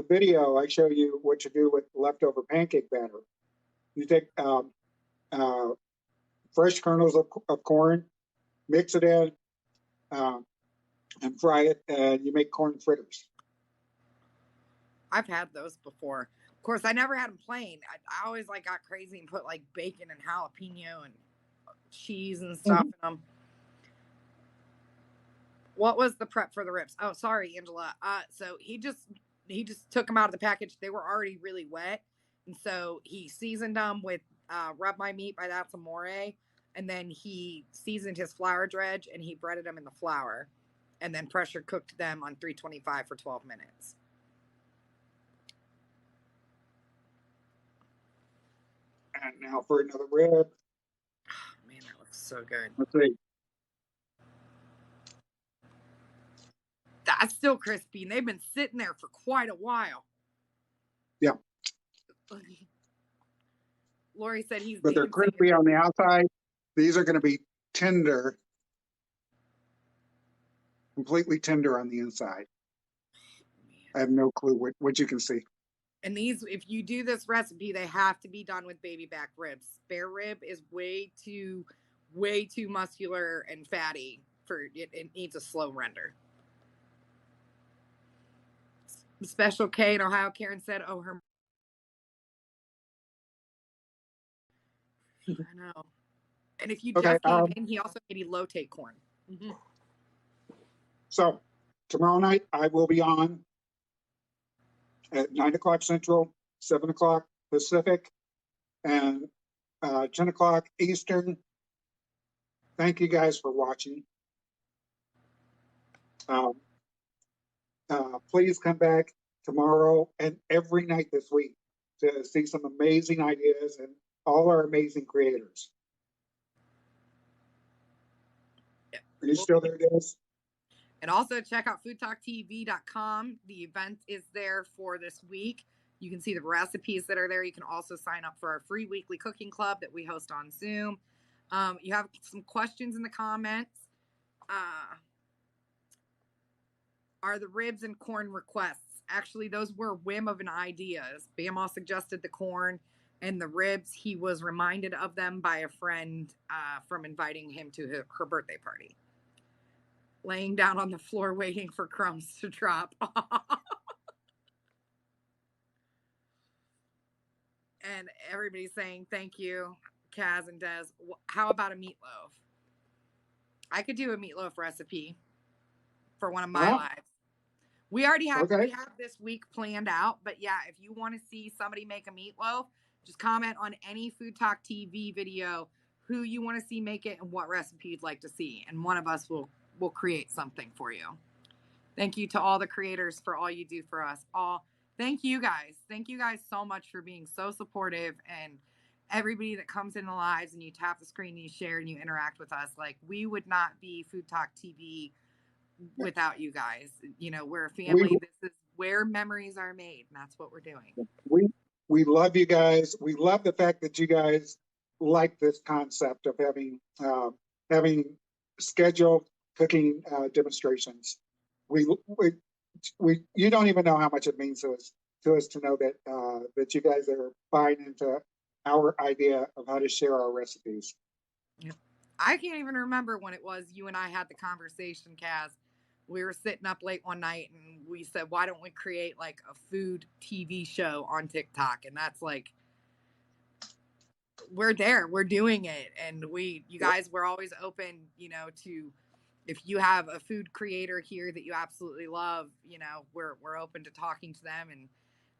video, I show you what to do with leftover pancake batter. You take fresh kernels of corn, mix it in, and fry it, and you make corn fritters. I've had those before. Of course, I never had them plain. I always got crazy and put bacon and jalapeno and cheese and stuff in them. What was the prep for the ribs? Oh, sorry, Angela. So he just took them out of the package. They were already really wet, and so he seasoned them with Rub My Meat by That's Amore, and then he seasoned his flour dredge and he breaded them in the flour, and then pressure cooked them on 325 for 12 minutes. And now for another rib. Oh, man, that looks so good. Let's see. That's still crispy, and they've been sitting there for quite a while. Yeah. Lori said he's. But they're crispy on the outside. These are going to be tender, completely tender on the inside. I have no clue what you can see. And these, if you do this recipe, they have to be done with baby back ribs. Spare rib is way too muscular and fatty for it. It needs a slow render. Special K in Ohio, Karen said, "Oh, her." I know. And if you just came in, he also made elote corn. Mm-hmm. So tomorrow night I will be on at 9 o'clock Central, 7 o'clock Pacific, and 10 o'clock Eastern. Thank you guys for watching. Please come back tomorrow and every night this week to see some amazing ideas and all our amazing creators. Are you still there, guys? And also check out foodtalktv.com. The event is there for this week. You can see the recipes that are there. You can also sign up for our free weekly cooking club that we host on Zoom. You have some questions in the comments. Are the ribs and corn requests? Actually, those were whim of an ideas. Bama suggested the corn and the ribs. He was reminded of them by a friend from inviting him to her birthday party. Laying down on the floor waiting for crumbs to drop. And everybody's saying thank you, Kaz and Des. How about a meatloaf? I could do a meatloaf recipe for one of my lives. We already have we have this week planned out, but yeah, if you want to see somebody make a meatloaf, just comment on any Food Talk TV video who you want to see make it and what recipe you'd like to see, and one of us will create something for you. Thank you to all the creators for all you do for us. Thank you guys. Thank you guys so much for being so supportive, and everybody that comes in the lives and you tap the screen and you share and you interact with us. Like, we would not be Food Talk TV without you guys. You know, we're a family. This is where memories are made, and that's what we're doing. We love you guys. We love the fact that you guys like this concept of having scheduled cooking demonstrations. You don't even know how much it means to us to know that you guys are buying into our idea of how to share our recipes. Yep. I can't even remember when it was you and I had the conversation, Kaz. We were sitting up late one night and we said, why don't we create like a food TV show on TikTok? And that's like, we're there, we're doing it. And you guys, we're always open, you know, to, if you have a food creator here that you absolutely love, you know, we're open to talking to them and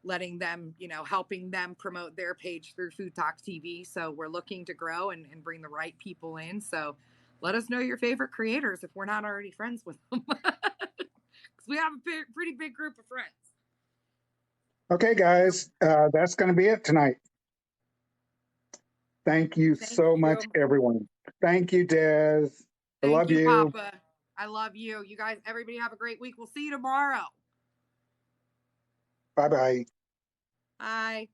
letting them, you know, helping them promote their page through Food Talk TV. So we're looking to grow and bring the right people in. So let us know your favorite creators if we're not already friends with them. Because we have a pretty big group of friends. Okay, guys, that's going to be it tonight. Thank you so much, everyone. Thank you, Des. I love you, Papa. I love you. You guys, everybody have a great week. We'll see you tomorrow. Bye-bye. Bye.